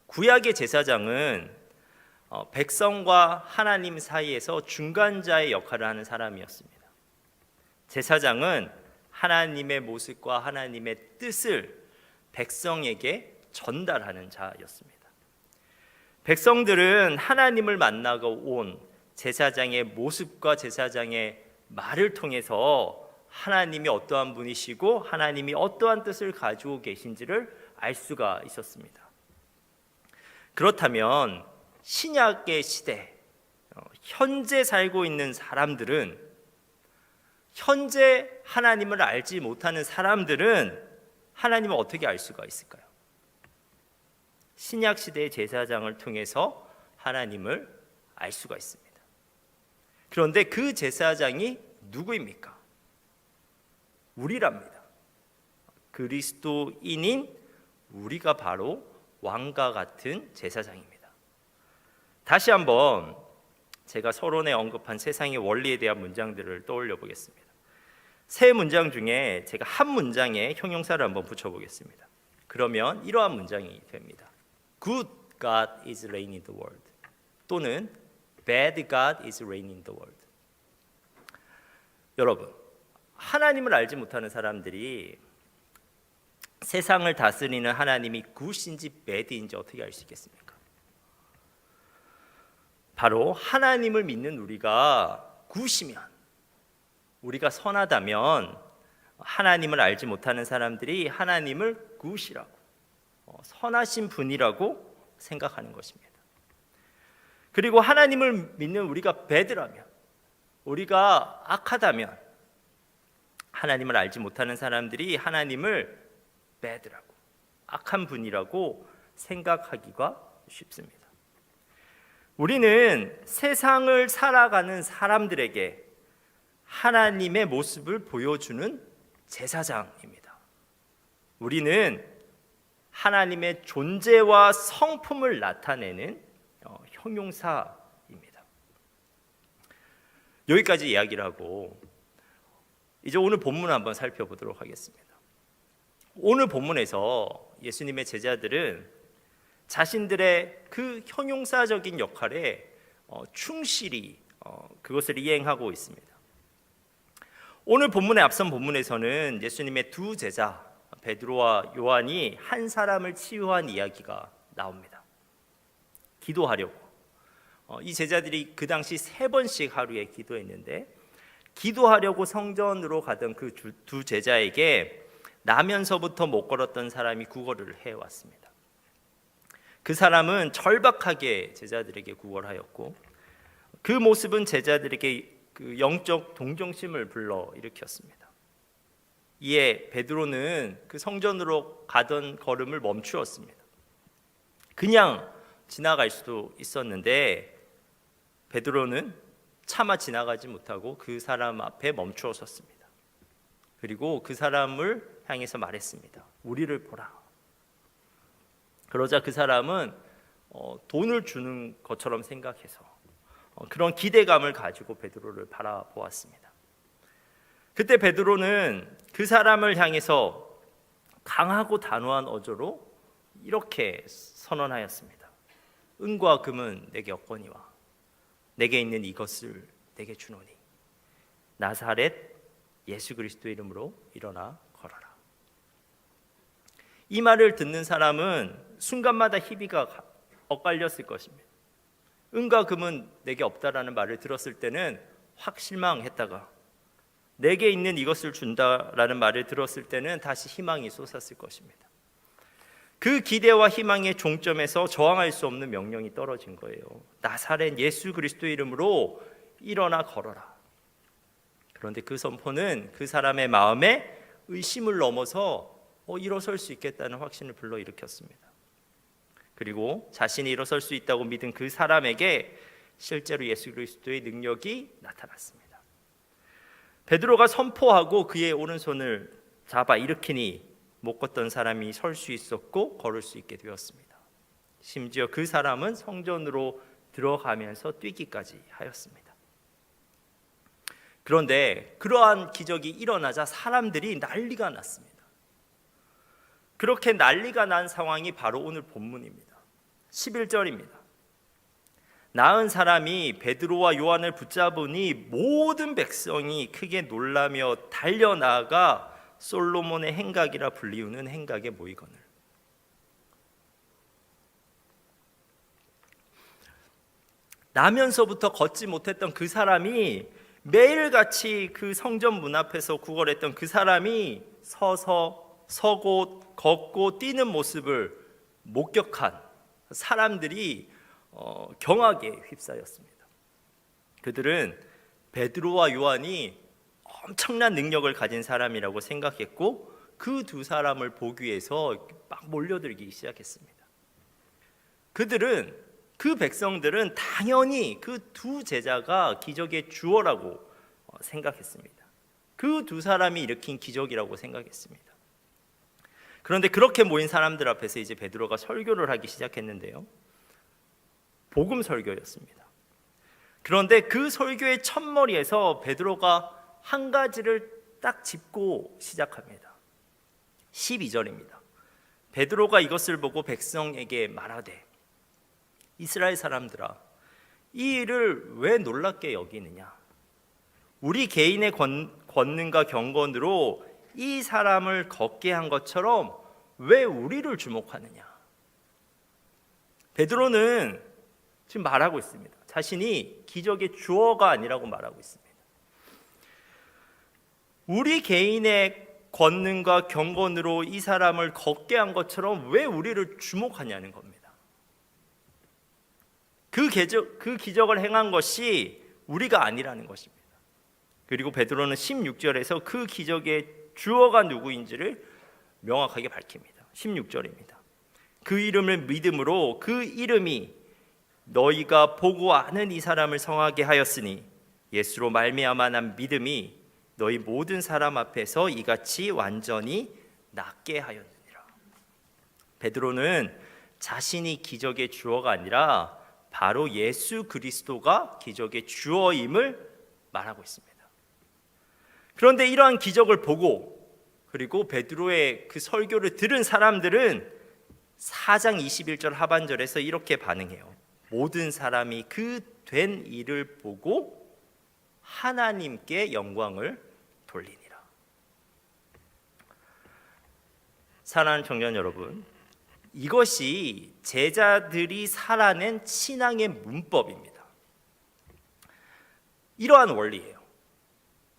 구약의 제사장은 백성과 하나님 사이에서 중간자의 역할을 하는 사람이었습니다. 제사장은 하나님의 모습과 하나님의 뜻을 백성에게 전달하는 자였습니다. 백성들은 하나님을 만나고 온 제사장의 모습과 제사장의 말을 통해서 하나님이 어떠한 분이시고 하나님이 어떠한 뜻을 가지고 계신지를 알 수가 있었습니다. 그렇다면 신약의 시대, 현재 살고 있는 사람들은 현재 하나님을 알지 못하는 사람들은 하나님을 어떻게 알 수가 있을까요? 신약 시대의 제사장을 통해서 하나님을 알 수가 있습니다. 그런데 그 제사장이 누구입니까? 우리랍니다. 그리스도인인 우리가 바로 왕과 같은 제사장입니다. 다시 한번 제가 서론에 언급한 세상의 원리에 대한 문장들을 떠올려 보겠습니다. 세 문장 중에 제가 한 문장에 형용사를 한번 붙여보겠습니다. 그러면 이러한 문장이 됩니다. Good God is reigning the world. 또는 Bad God is reigning the world. 여러분, 하나님을 알지 못하는 사람들이 세상을 다스리는 하나님이 굿인지 배드인지 어떻게 알 수 있겠습니까? 바로 하나님을 믿는 우리가 굿이면, 우리가 선하다면 하나님을 알지 못하는 사람들이 하나님을 굿이라고, 선하신 분이라고 생각하는 것입니다. 그리고 하나님을 믿는 우리가 배드라면, 우리가 악하다면 하나님을 알지 못하는 사람들이 하나님을 배드라고, 악한 분이라고 생각하기가 쉽습니다. 우리는 세상을 살아가는 사람들에게 하나님의 모습을 보여주는 제사장입니다. 우리는 하나님의 존재와 성품을 나타내는 형용사입니다. 여기까지 이야기를 하고 이제 오늘 본문을 한번 살펴보도록 하겠습니다. 오늘 본문에서 예수님의 제자들은 자신들의 그 형용사적인 역할에 충실히 그것을 이행하고 있습니다. 오늘 본문의 앞선 본문에서는 예수님의 두 제자 베드로와 요한이 한 사람을 치유한 이야기가 나옵니다. 기도하려고 이 제자들이 그 당시 3번씩 하루에 기도했는데 기도하려고 성전으로 가던 그 두 제자에게 나면서부터 못 걸었던 사람이 구걸을 해왔습니다. 그 사람은 절박하게 제자들에게 구걸하였고 그 모습은 제자들에게 그 영적 동정심을 불러일으켰습니다. 이에 베드로는 그 성전으로 가던 걸음을 멈추었습니다. 그냥 지나갈 수도 있었는데 베드로는 차마 지나가지 못하고 그 사람 앞에 멈추어 섰습니다. 그리고 그 사람을 향해서 말했습니다. 우리를 보라. 그러자 그 사람은 돈을 주는 것처럼 생각해서 그런 기대감을 가지고 베드로를 바라보았습니다. 그때 베드로는 그 사람을 향해서 강하고 단호한 어조로 이렇게 선언하였습니다. 은과 금은 내게 없거니와 내게 있는 이것을 내게 주노니 나사렛 예수 그리스도의 이름으로 일어나 걸어라. 이 말을 듣는 사람은 순간마다 희비가 엇갈렸을 것입니다. 은과 금은 내게 없다라는 말을 들었을 때는 확 실망했다가 내게 있는 이것을 준다라는 말을 들었을 때는 다시 희망이 솟았을 것입니다. 그 기대와 희망의 종점에서 저항할 수 없는 명령이 떨어진 거예요. 나사렛 예수 그리스도의 이름으로 일어나 걸어라. 그런데 그 선포는 그 사람의 마음에 의심을 넘어서 일어설 수 있겠다는 확신을 불러일으켰습니다. 그리고 자신이 일어설 수 있다고 믿은 그 사람에게 실제로 예수 그리스도의 능력이 나타났습니다. 베드로가 선포하고 그의 오른손을 잡아 일으키니 못 걷던 사람이 설 수 있었고 걸을 수 있게 되었습니다. 심지어 그 사람은 성전으로 들어가면서 뛰기까지 하였습니다. 그런데 그러한 기적이 일어나자 사람들이 난리가 났습니다. 그렇게 난리가 난 상황이 바로 오늘 본문입니다. 11절입니다. 나은 사람이 베드로와 요한을 붙잡으니 모든 백성이 크게 놀라며 달려나가 솔로몬의 행각이라 불리우는 행각에 모이거늘. 나면서부터 걷지 못했던 그 사람이 매일같이 그 성전 문 앞에서 구걸했던 그 사람이 서고 걷고 뛰는 모습을 목격한 사람들이 경악에 휩싸였습니다. 그들은 베드로와 요한이 엄청난 능력을 가진 사람이라고 생각했고 그 두 사람을 보기 위해서 막 몰려들기 시작했습니다. 그 백성들은 당연히 그 두 제자가 기적의 주어라고 생각했습니다. 그 두 사람이 일으킨 기적이라고 생각했습니다. 그런데 그렇게 모인 사람들 앞에서 이제 베드로가 설교를 하기 시작했는데요. 복음 설교였습니다. 그런데 그 설교의 첫머리에서 베드로가 한 가지를 딱 짚고 시작합니다. 12절입니다. 베드로가 이것을 보고 백성에게 말하되 이스라엘 사람들아 이 일을 왜 놀랍게 여기느냐? 우리 개인의 권능과 경건으로 이 사람을 걷게 한 것처럼 왜 우리를 주목하느냐? 베드로는 지금 말하고 있습니다. 자신이 기적의 주어가 아니라고 말하고 있습니다. 우리 개인의 권능과 경건으로 이 사람을 걷게 한 것처럼 왜 우리를 주목하냐는 겁니다. 그 기적을 행한 것이 우리가 아니라는 것입니다. 그리고 베드로는 16절에서 그 기적의 주어가 누구인지를 명확하게 밝힙니다. 16절입니다. 그 이름을 믿음으로 그 이름이 너희가 보고 아는 이 사람을 성하게 하였으니 예수로 말미암아 난 믿음이 너희 모든 사람 앞에서 이같이 완전히 낫게 하였느니라. 베드로는 자신이 기적의 주어가 아니라 바로 예수 그리스도가 기적의 주어임을 말하고 있습니다. 그런데 이러한 기적을 보고 그리고 베드로의 그 설교를 들은 사람들은 4장 21절 하반절에서 이렇게 반응해요. 모든 사람이 그 된 일을 보고 하나님께 영광을 돌리니라. 사랑하는 청년 여러분, 이것이 제자들이 살아낸 신앙의 문법입니다. 이러한 원리예요.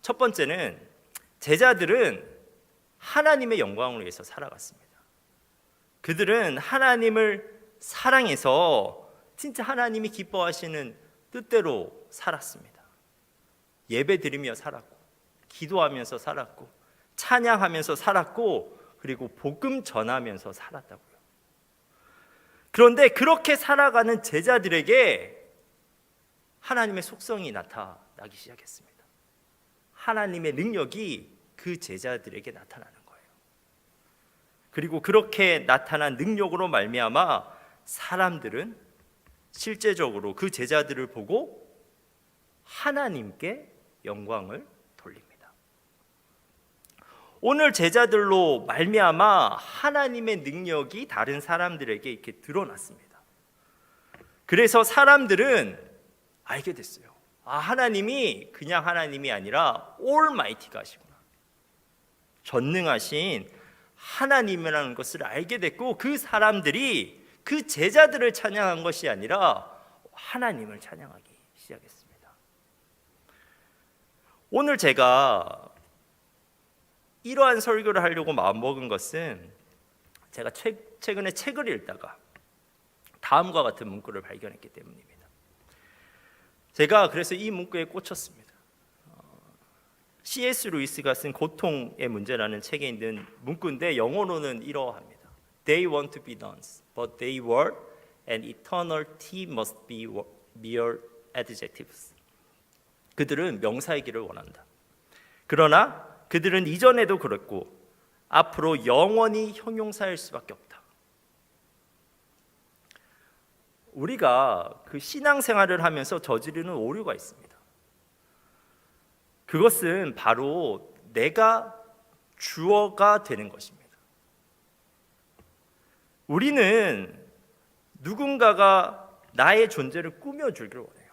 첫 번째는 제자들은 하나님의 영광을 위해서 살아갔습니다. 그들은 하나님을 사랑해서 진짜 하나님이 기뻐하시는 뜻대로 살았습니다. 예배드리며 살았고, 기도하면서 살았고, 찬양하면서 살았고, 그리고 복음 전하면서 살았다고요. 그런데 그렇게 살아가는 제자들에게 하나님의 속성이 나타나기 시작했습니다. 하나님의 능력이 그 제자들에게 나타나는 거예요. 그리고 그렇게 나타난 능력으로 말미암아 사람들은 실제적으로 그 제자들을 보고 하나님께 영광을 돌립니다. 오늘 제자들로 말미암아 하나님의 능력이 다른 사람들에게 이렇게 드러났습니다. 그래서 사람들은 알게 됐어요. 하나님이 그냥 하나님이 아니라 올마이티가 하시구나. 전능하신 하나님이라는 것을 알게 됐고, 그 사람들이 그 제자들을 찬양한 것이 아니라 하나님을 찬양하기 시작했습니다. 오늘 제가 이러한 설교를 하려고 마음먹은 것은 제가 최근에 책을 읽다가 다음과 같은 문구를 발견했기 때문입니다. 제가 그래서 이 문구에 꽂혔습니다. C.S. 루이스가 쓴 고통의 문제라는 책에 있는 문구인데 영어로는 이러합니다. They want to be nuns, but they were and eternal T must be mere adjectives. 그들은 명사이기를 원한다. 그러나 그들은 이전에도 그랬고 앞으로 영원히 형용사일 수밖에 없다. 우리가 그 신앙생활을 하면서 저지르는 오류가 있습니다. 그것은 바로 내가 주어가 되는 것입니다. 우리는 누군가가 나의 존재를 꾸며주기를 원해요.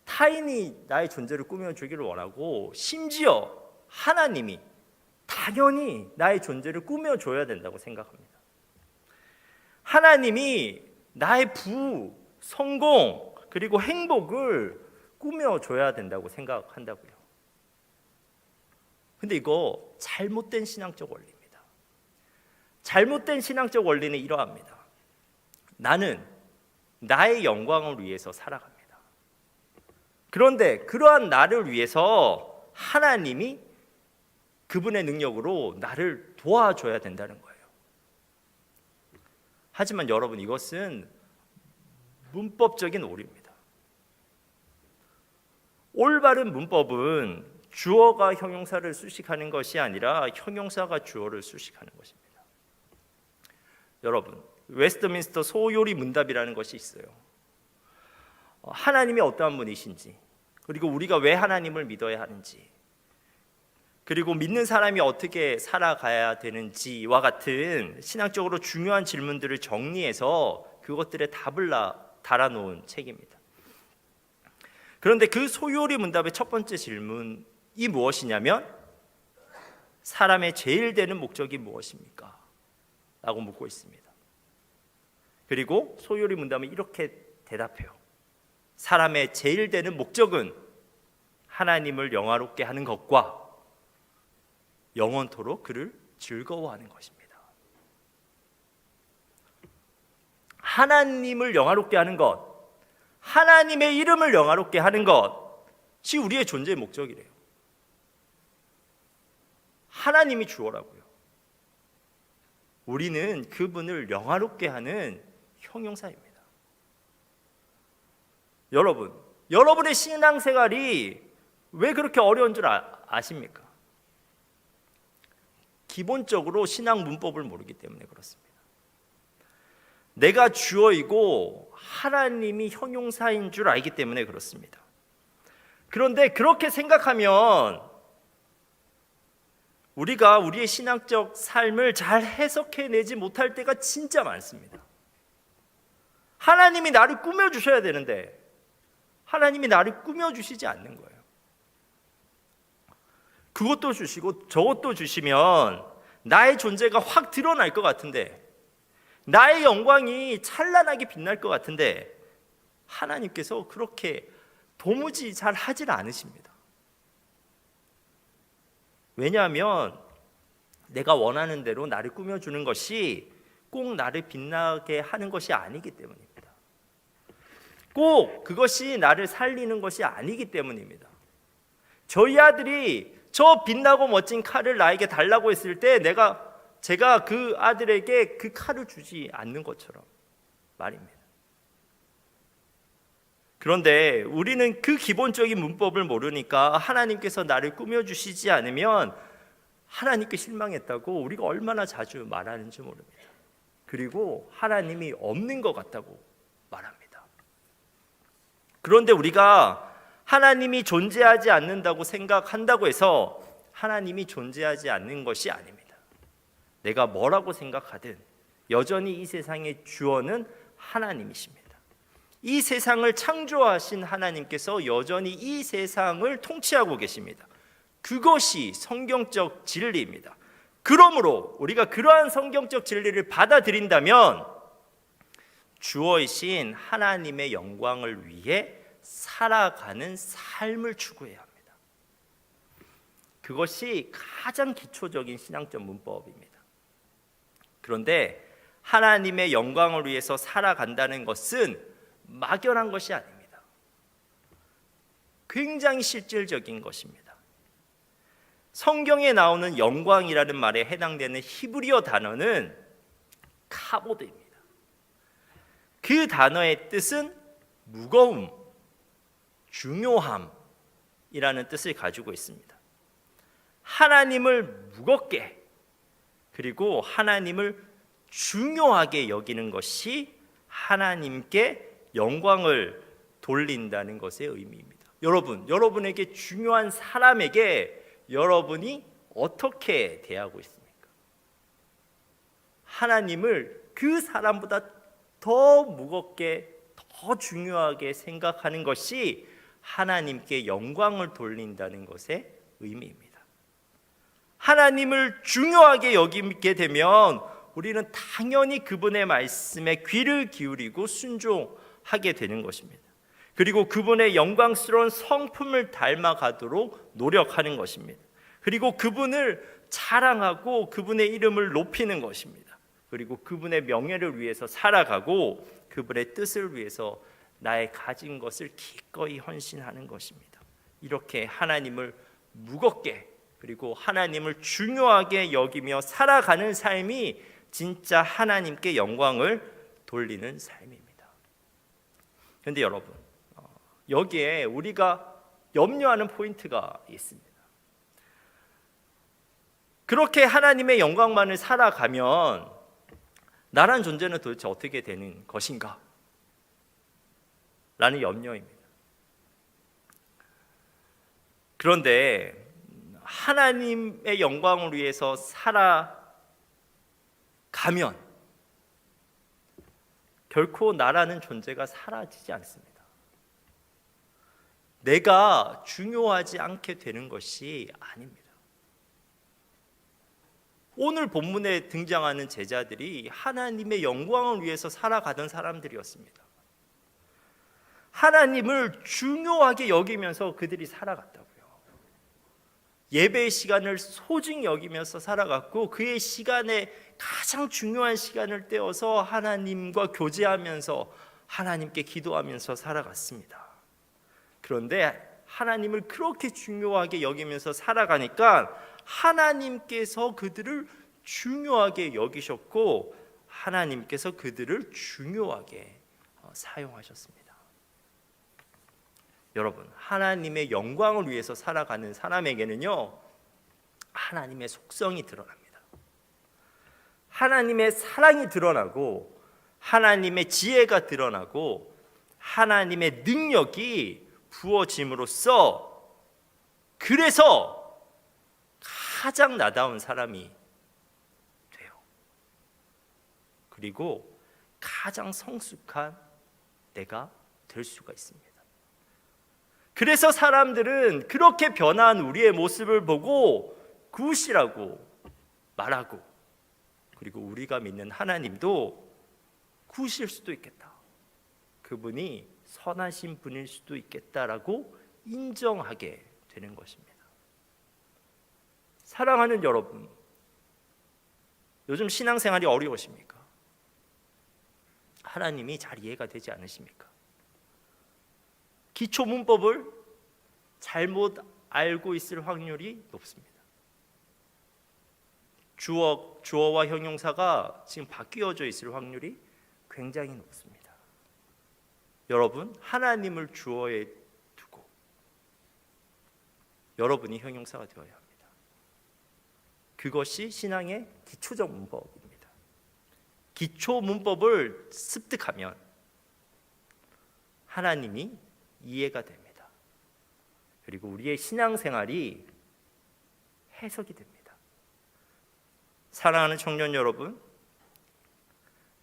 타인이 나의 존재를 꾸며주기를 원하고, 심지어 하나님이 당연히 나의 존재를 꾸며줘야 된다고 생각합니다. 하나님이 나의 성공, 그리고 행복을 꾸며줘야 된다고 생각한다고요. 근데 이거 잘못된 신앙적 원리입니다. 잘못된 신앙적 원리는 이러합니다. 나는 나의 영광을 위해서 살아갑니다. 그런데 그러한 나를 위해서 하나님이 그분의 능력으로 나를 도와줘야 된다는 거예요. 하지만 여러분, 이것은 문법적인 오류입니다. 올바른 문법은 주어가 형용사를 수식하는 것이 아니라 형용사가 주어를 수식하는 것입니다. 여러분, 웨스트민스터 소요리 문답이라는 것이 있어요. 하나님이 어떠한 분이신지, 그리고 우리가 왜 하나님을 믿어야 하는지, 그리고 믿는 사람이 어떻게 살아가야 되는지와 같은 신앙적으로 중요한 질문들을 정리해서 그것들의 답을 달아놓은 책입니다. 그런데 그 소요리 문답의 첫 번째 질문이 무엇이냐면, 사람의 제일 되는 목적이 무엇입니까? 라고 묻고 있습니다. 그리고 소요리 문답은 이렇게 대답해요. 사람의 제일 되는 목적은 하나님을 영화롭게 하는 것과 영원토록 그를 즐거워하는 것입니다. 하나님을 영화롭게 하는 것, 하나님의 이름을 영화롭게 하는 것이 우리의 존재의 목적이래요. 하나님이 주어라고요. 우리는 그분을 영화롭게 하는 형용사입니다. 여러분, 여러분의 신앙생활이 왜 그렇게 어려운 줄 아십니까? 기본적으로 신앙 문법을 모르기 때문에 그렇습니다. 내가 주어이고 하나님이 형용사인 줄 알기 때문에 그렇습니다. 그런데 그렇게 생각하면 우리가 우리의 신앙적 삶을 잘 해석해내지 못할 때가 진짜 많습니다. 하나님이 나를 꾸며주셔야 되는데 하나님이 나를 꾸며주시지 않는 거예요. 그것도 주시고 저것도 주시면 나의 존재가 확 드러날 것 같은데, 나의 영광이 찬란하게 빛날 것 같은데 하나님께서 그렇게 도무지 잘 하질 않으십니다. 왜냐하면 내가 원하는 대로 나를 꾸며주는 것이 꼭 나를 빛나게 하는 것이 아니기 때문입니다. 꼭 그것이 나를 살리는 것이 아니기 때문입니다. 저희 아들이 저 빛나고 멋진 칼을 나에게 달라고 했을 때 제가 그 아들에게 그 칼을 주지 않는 것처럼 말입니다. 그런데 우리는 그 기본적인 문법을 모르니까 하나님께서 나를 꾸며주시지 않으면 하나님께 실망했다고 우리가 얼마나 자주 말하는지 모릅니다. 그리고 하나님이 없는 것 같다고 말합니다. 그런데 우리가 하나님이 존재하지 않는다고 생각한다고 해서 하나님이 존재하지 않는 것이 아닙니다. 내가 뭐라고 생각하든 여전히 이 세상의 주어는 하나님이십니다. 이 세상을 창조하신 하나님께서 여전히 이 세상을 통치하고 계십니다. 그것이 성경적 진리입니다. 그러므로 우리가 그러한 성경적 진리를 받아들인다면 주어이신 하나님의 영광을 위해 살아가는 삶을 추구해야 합니다. 그것이 가장 기초적인 신앙적 문법입니다. 그런데 하나님의 영광을 위해서 살아간다는 것은 막연한 것이 아닙니다. 굉장히 실질적인 것입니다. 성경에 나오는 영광이라는 말에 해당되는 히브리어 단어는 카보드입니다. 그 단어의 뜻은 무거움, 중요함이라는 뜻을 가지고 있습니다. 하나님을 무겁게 그리고 하나님을 중요하게 여기는 것이 하나님께 영광을 돌린다는 것의 의미입니다. 여러분에게 중요한 사람에게 여러분이 어떻게 대하고 있습니까? 하나님을 그 사람보다 더 무겁게, 더 중요하게 생각하는 것이 하나님께 영광을 돌린다는 것의 의미입니다. 하나님을 중요하게 여기게 되면 우리는 당연히 그분의 말씀에 귀를 기울이고 순종하게 되는 것입니다. 그리고 그분의 영광스러운 성품을 닮아가도록 노력하는 것입니다. 그리고 그분을 자랑하고 그분의 이름을 높이는 것입니다. 그리고 그분의 명예를 위해서 살아가고 그분의 뜻을 위해서 나의 가진 것을 기꺼이 헌신하는 것입니다. 이렇게 하나님을 무겁게 그리고 하나님을 중요하게 여기며 살아가는 삶이 진짜 하나님께 영광을 돌리는 삶입니다. 그런데 여러분, 여기에 우리가 염려하는 포인트가 있습니다. 그렇게 하나님의 영광만을 살아가면 나란 존재는 도대체 어떻게 되는 것인가? 라는 염려입니다. 그런데 하나님의 영광을 위해서 살아가면 결코 나라는 존재가 사라지지 않습니다. 내가 중요하지 않게 되는 것이 아닙니다. 오늘 본문에 등장하는 제자들이 하나님의 영광을 위해서 살아가던 사람들이었습니다. 하나님을 중요하게 여기면서 그들이 살아갔다고요. 예배의 시간을 소중히 여기면서 살아갔고 그의 시간에 가장 중요한 시간을 떼어서 하나님과 교제하면서 하나님께 기도하면서 살아갔습니다. 그런데 하나님을 그렇게 중요하게 여기면서 살아가니까 하나님께서 그들을 중요하게 여기셨고 하나님께서 그들을 중요하게 사용하셨습니다. 여러분, 하나님의 영광을 위해서 살아가는 사람에게는요, 하나님의 속성이 드러납니다. 하나님의 사랑이 드러나고 하나님의 지혜가 드러나고 하나님의 능력이 부어짐으로써 그래서 가장 나다운 사람이 돼요. 그리고 가장 성숙한 내가 될 수가 있습니다. 그래서 사람들은 그렇게 변한 우리의 모습을 보고 굿이라고 말하고 그리고 우리가 믿는 하나님도 굿일 수도 있겠다. 그분이 선하신 분일 수도 있겠다라고 인정하게 되는 것입니다. 사랑하는 여러분, 요즘 신앙생활이 어려우십니까? 하나님이 잘 이해가 되지 않으십니까? 기초 문법을 잘못 알고 있을 확률이 높습니다. 주어와 형용사가 지금 바뀌어져 있을 확률이 굉장히 높습니다. 여러분, 하나님을 주어에 두고 여러분이 형용사가 되어야 합니다. 그것이 신앙의 기초적 문법입니다. 기초 문법을 습득하면 하나님이 이해가 됩니다. 그리고 우리의 신앙생활이 해석이 됩니다. 사랑하는 청년 여러분,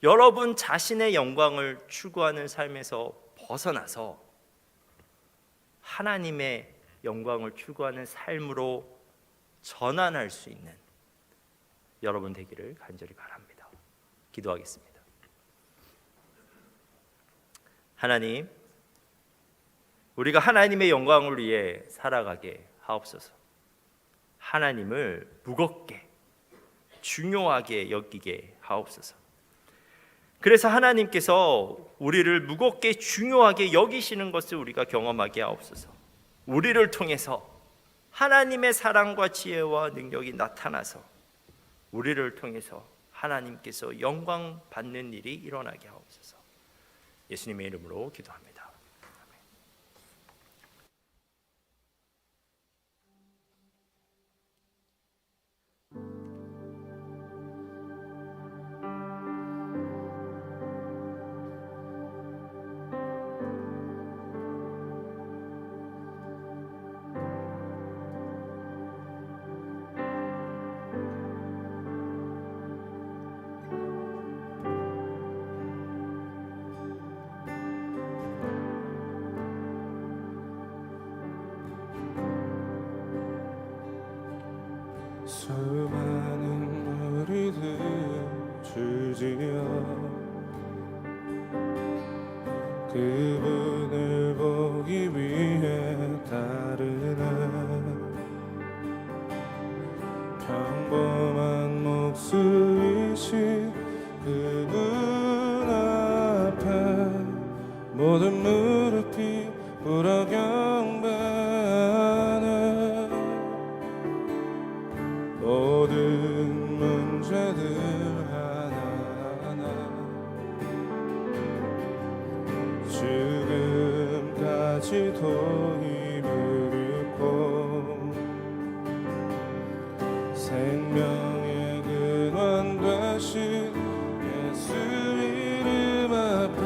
여러분 자신의 영광을 추구하는 삶에서 벗어나서 하나님의 영광을 추구하는 삶으로 전환할 수 있는 여러분 되기를 간절히 바랍니다. 기도하겠습니다. 하나님, 우리가 하나님의 영광을 위해 살아가게 하옵소서. 하나님을 무겁게 중요하게 여기게 하옵소서. 그래서 하나님께서 우리를 무겁게 중요하게 여기시는 것을 우리가 경험하게 하옵소서. 우리를 통해서 하나님의 사랑과 지혜와 능력이 나타나서 우리를 통해서 하나님께서 영광 받는 일이 일어나게 하옵소서. 예수님의 이름으로 기도합니다. 수많은 무리들 주지여 그분을 보기 위해 따르는 평범한 목수이신 그분 앞에 모든 무릎이 꿇어 경배하는 모든 문제들 하나하나 지금까지도 힘을 잃고 생명의 근원 되신 예수 이름 앞에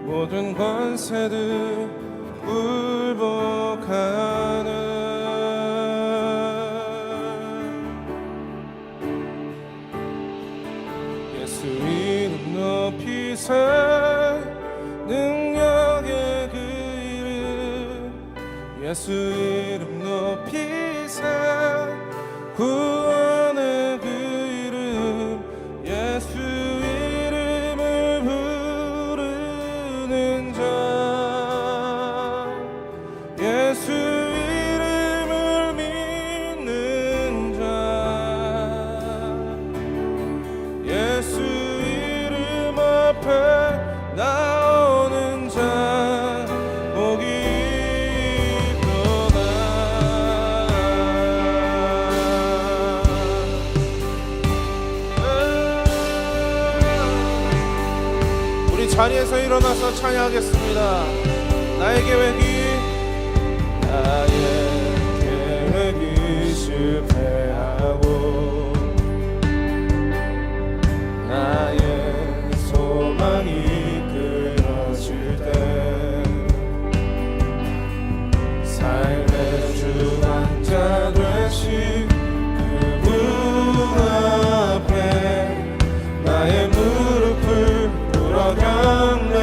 모든 관세들 굴복하는 예수 이름 높이세 능력의 그 이름 예수 이름 높이세 구원의 그 이름 예수 이름을 부르는 자 예수 이름을 믿는 자 예수 이름 앞에 나오는 자 복이 있도다. 우리 자리에서 일어나서 찬양하겠습니다. 나의 계획이 실패하고 나의 소망이 끊어질 때 삶의 주관자 되신 그분 앞에 나의 무릎을 꿇어 경배하네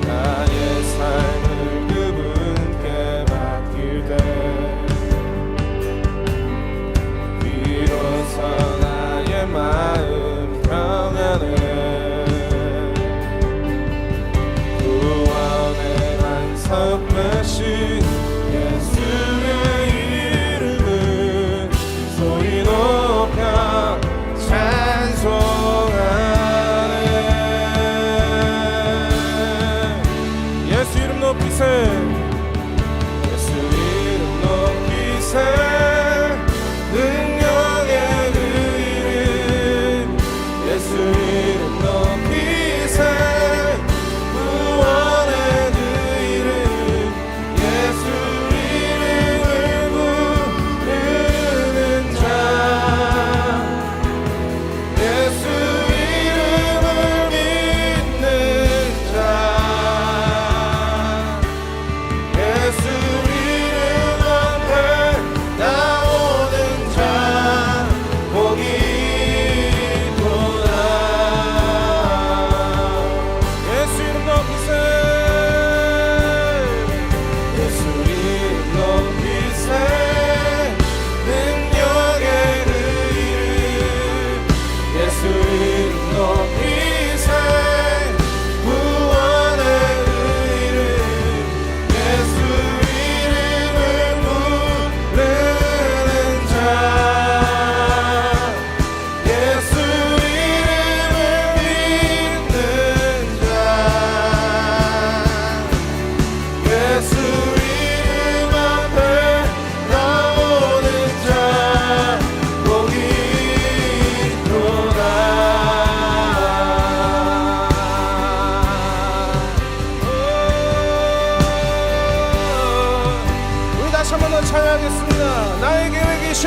나의 삶을 그분께 맡길 때 비록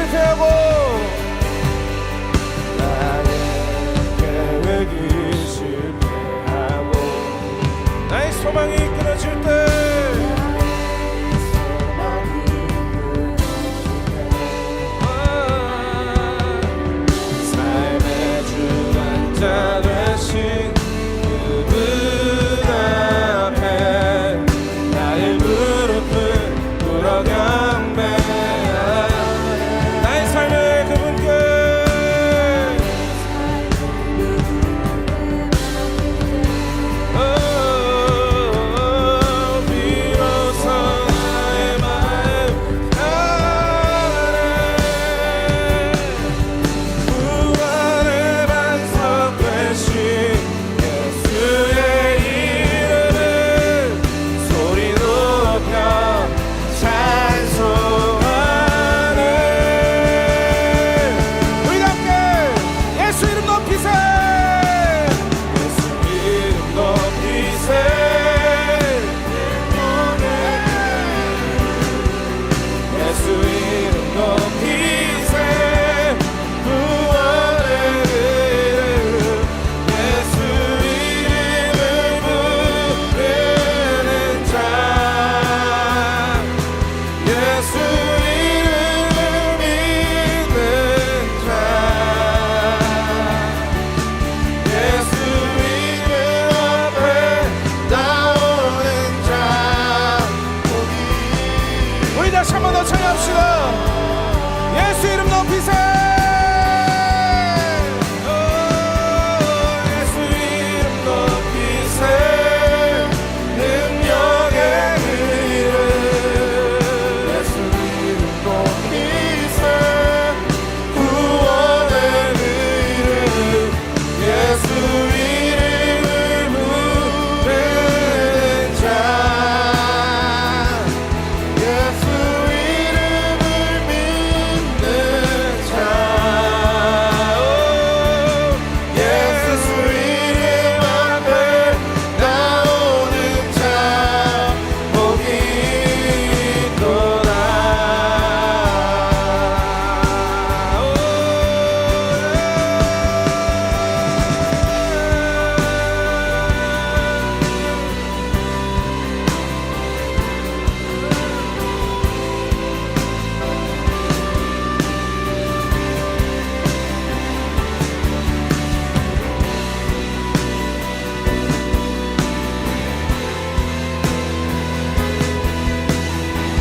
실패하고 나의 계획이 실패하고 나의 소망이 끊어질 때 삶의 주관자 되신 그분 앞에 나의 무릎을 꿇어 경배 나의 삶을 그분께 비로소 나의 마음 나네 구원의 반석 되신 예수의 이름을 소리 높여 찬송하네. 우리 함께 예수 이름 높이세 예수 이름 높이세 예수 이름 높이세 구원의 이름 예수 이름을 부르는 자 예수 이름을 믿는 자 예수 이름 앞에 나오는 자 우리 다시 한 번 더 찬양합시다. 예수 이름 높이세 예수 이름 높이세 능력의 이름 예수 이름 높이세 구원의 이름 예수 이름을 부르는 자 예수 이름을 믿는 자 예수 이름 앞에 나오는 자 복이 있도다.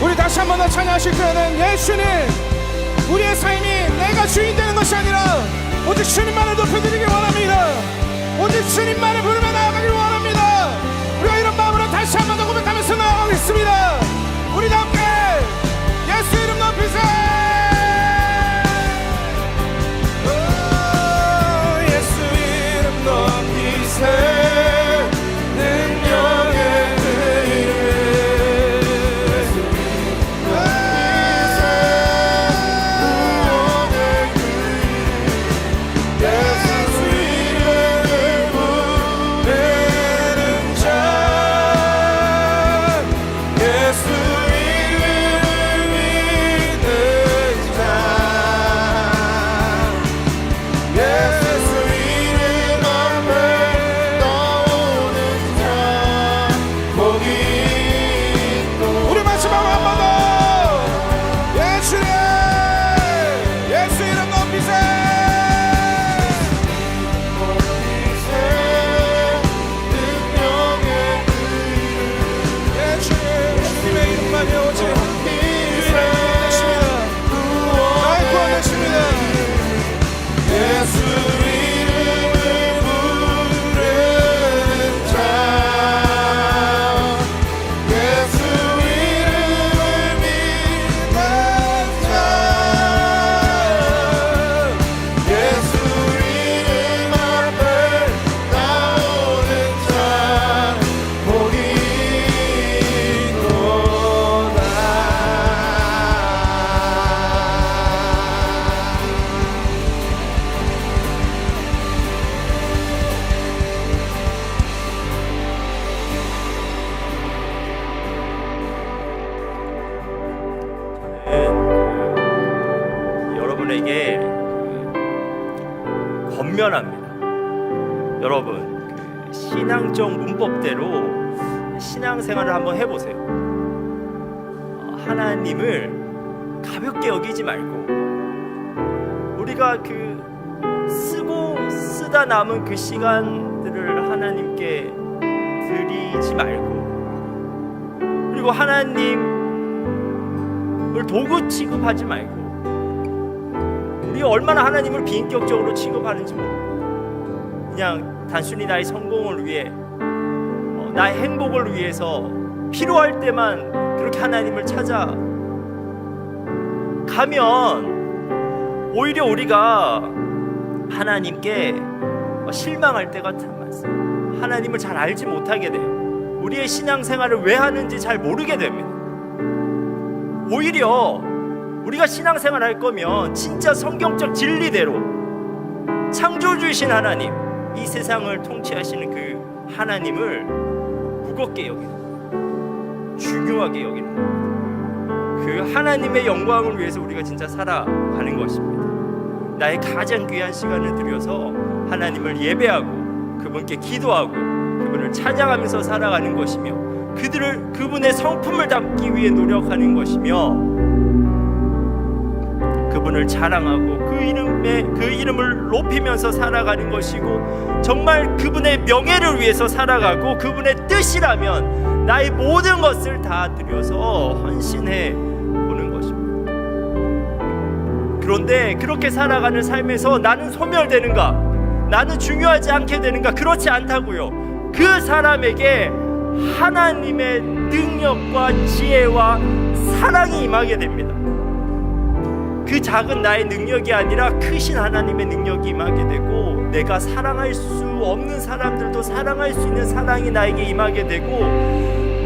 우리 다시 한 번 더 찬양하실 때는 예수는 우리의 삶이 내가 주인 되는 것이 아니라 오직 주님만을 높여드리기 원합니다. 오직 주님만을 부르며 나아가길 원합니다. 우리가 이런 마음으로 다시 한 번 더 고백하면서 나아가겠습니다. 우리 다 함께 예수 이름 높이세 예수 이름 높이세 능력의 우리 마지막 한 번 더 예수님 예수 이름 높이세 능력의 예수님 주님의 이름만이 오직 유일한 것입니다. 나의 구원 되십니다. 예수 이름을 부르는 자 예수 이름을 믿는 자 권면합니다. 여러분, 그 신앙적 문법대로 신앙생활을 한번 해보세요. 하나님을 가볍게 여기지 말고 우리가 그 쓰다 남은 그 시간들을 하나님께 드리지 말고, 그리고 하나님을 도구 취급하지 말고, 우리가 얼마나 하나님을 비인격적으로 취급하는지 모르고 그냥 단순히 나의 성공을 위해, 나의 행복을 위해서 필요할 때만 그렇게 하나님을 찾아가면 오히려 우리가 하나님께 실망할 때가 참 많습니다. 하나님을 잘 알지 못하게 돼요. 우리의 신앙생활을 왜 하는지 잘 모르게 됩니다. 오히려 우리가 신앙생활 할 거면 진짜 성경적 진리대로 창조주이신 하나님, 이 세상을 통치하시는 그 하나님을 무겁게 여기는, 중요하게 여기는, 그 하나님의 영광을 위해서 우리가 진짜 살아가는 것입니다. 나의 가장 귀한 시간을 들여서 하나님을 예배하고 그분께 기도하고 그분을 찬양하면서 살아가는 것이며, 그분의 성품을 담기 위해 노력하는 것이며, 그분을 자랑하고 그 이름을 높이면서 살아가는 것이고, 정말 그분의 명예를 위해서 살아가고 그분의 뜻이라면 나의 모든 것을 다 들여서 헌신해 보는 것입니다. 그런데 그렇게 살아가는 삶에서 나는 소멸되는가? 나는 중요하지 않게 되는가? 그렇지 않다고요. 그 사람에게 하나님의 능력과 지혜와 사랑이 임하게 됩니다. 그 작은 나의 능력이 아니라 크신 하나님의 능력이 임하게 되고, 내가 사랑할 수 없는 사람들도 사랑할 수 있는 사랑이 나에게 임하게 되고,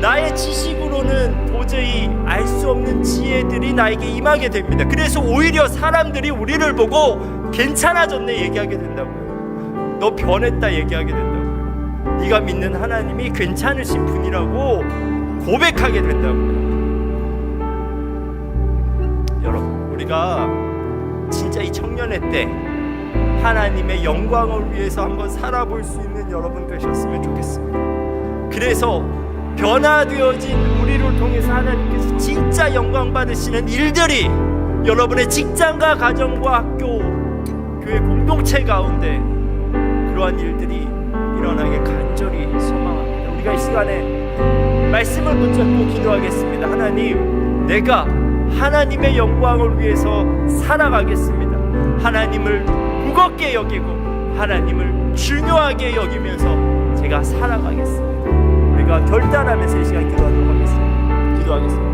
나의 지식으로는 도저히 알 수 없는 지혜들이 나에게 임하게 됩니다. 그래서 오히려 사람들이 우리를 보고 괜찮아졌네 얘기하게 된다고요. 너 변했다 얘기하게 된다고요. 네가 믿는 하나님이 괜찮으신 분이라고 고백하게 된다고요. 여러분, 우리가 진짜 이 청년의 때 하나님의 영광을 위해서 한번 살아볼 수 있는 여러분 되셨으면 좋겠습니다. 그래서 변화되어진 우리를 통해서 하나님께서 진짜 영광 받으시는 일들이 여러분의 직장과 가정과 학교, 교회 공동체 가운데 그러한 일들이 일어나게 간절히 소망합니다. 우리가 이 시간에 말씀을 붙잡고 기도하겠습니다. 하나님, 내가 하나님의 영광을 위해서 살아가겠습니다. 하나님을 무겁게 여기고 하나님을 중요하게 여기면서 제가 살아가겠습니다. 우리가 결단하면서 이 시간 기도하도록 하겠습니다. 기도하겠습니다.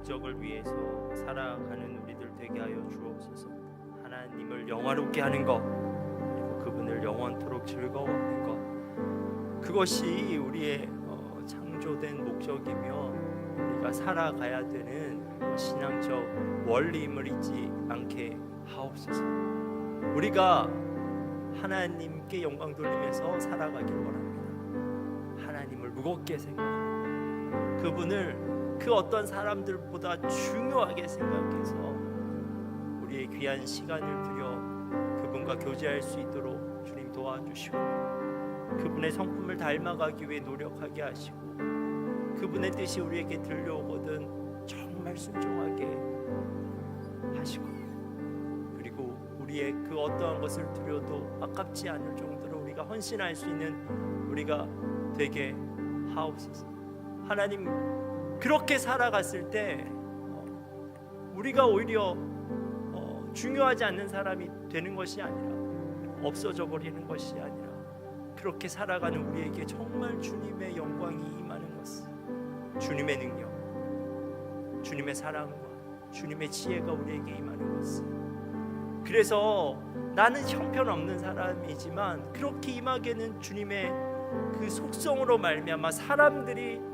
목적을 위해서 살아가는 우리들 되게 하여 주옵소서. 하나님을 영화롭게 하는 것, 그리고 그분을 영원토록 즐거워하는 것, 그것이 우리의 창조된 목적이며 우리가 살아가야 되는 신앙적 원리임을 잊지 않게 하옵소서. 우리가 하나님께 영광 돌리면서 살아가길 원합니다. 하나님을 무겁게 생각하고 그분을 그 어떤 사람들보다 중요하게 생각해서 우리의 귀한 시간을 들여 그분과 교제할 수 있도록 주님 도와주시고, 그분의 성품을 닮아가기 위해 노력하게 하시고, 그분의 뜻이 우리에게 들려오거든 정말 순종하게 하시고, 그리고 우리의 그 어떠한 것을 드려도 아깝지 않을 정도로 우리가 헌신할 수 있는 우리가 되게 하옵소서. 하나님, 그렇게 살아갔을 때 우리가 오히려 중요하지 않는 사람이 되는 것이 아니라, 없어져 버리는 것이 아니라, 그렇게 살아가는 우리에게 정말 주님의 영광이 임하는 것을, 주님의 능력, 주님의 사랑과 주님의 지혜가 우리에게 임하는 것을, 그래서 나는 형편없는 사람이지만 그렇게 임하게는 주님의 그 속성으로 말미암아 사람들이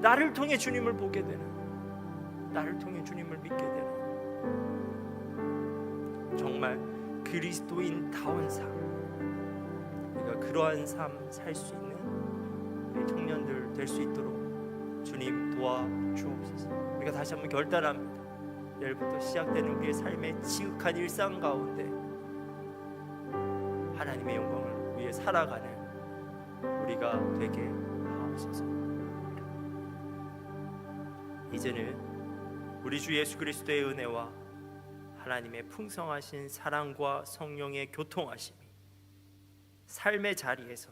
나를 통해 주님을 보게 되는, 나를 통해 주님을 믿게 되는 정말 그리스도인다운 삶, 우리가 그러한 삶 살 수 있는 우리 청년들 될 수 있도록 주님 도와주옵소서. 우리가 다시 한번 결단합니다. 내일부터 시작되는 우리의 삶의 지극한 일상 가운데 하나님의 영광을 위해 살아가는 우리가 되게 하옵소서. 이제는 우리 주 예수 그리스도의 은혜와 하나님의 풍성하신 사랑과 성령의 교통하심이 삶의 자리에서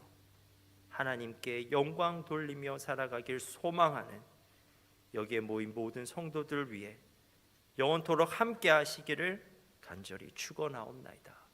하나님께 영광 돌리며 살아가길 소망하는 여기에 모인 모든 성도들 위해 영원토록 함께 하시기를 간절히 축원하옵나이다.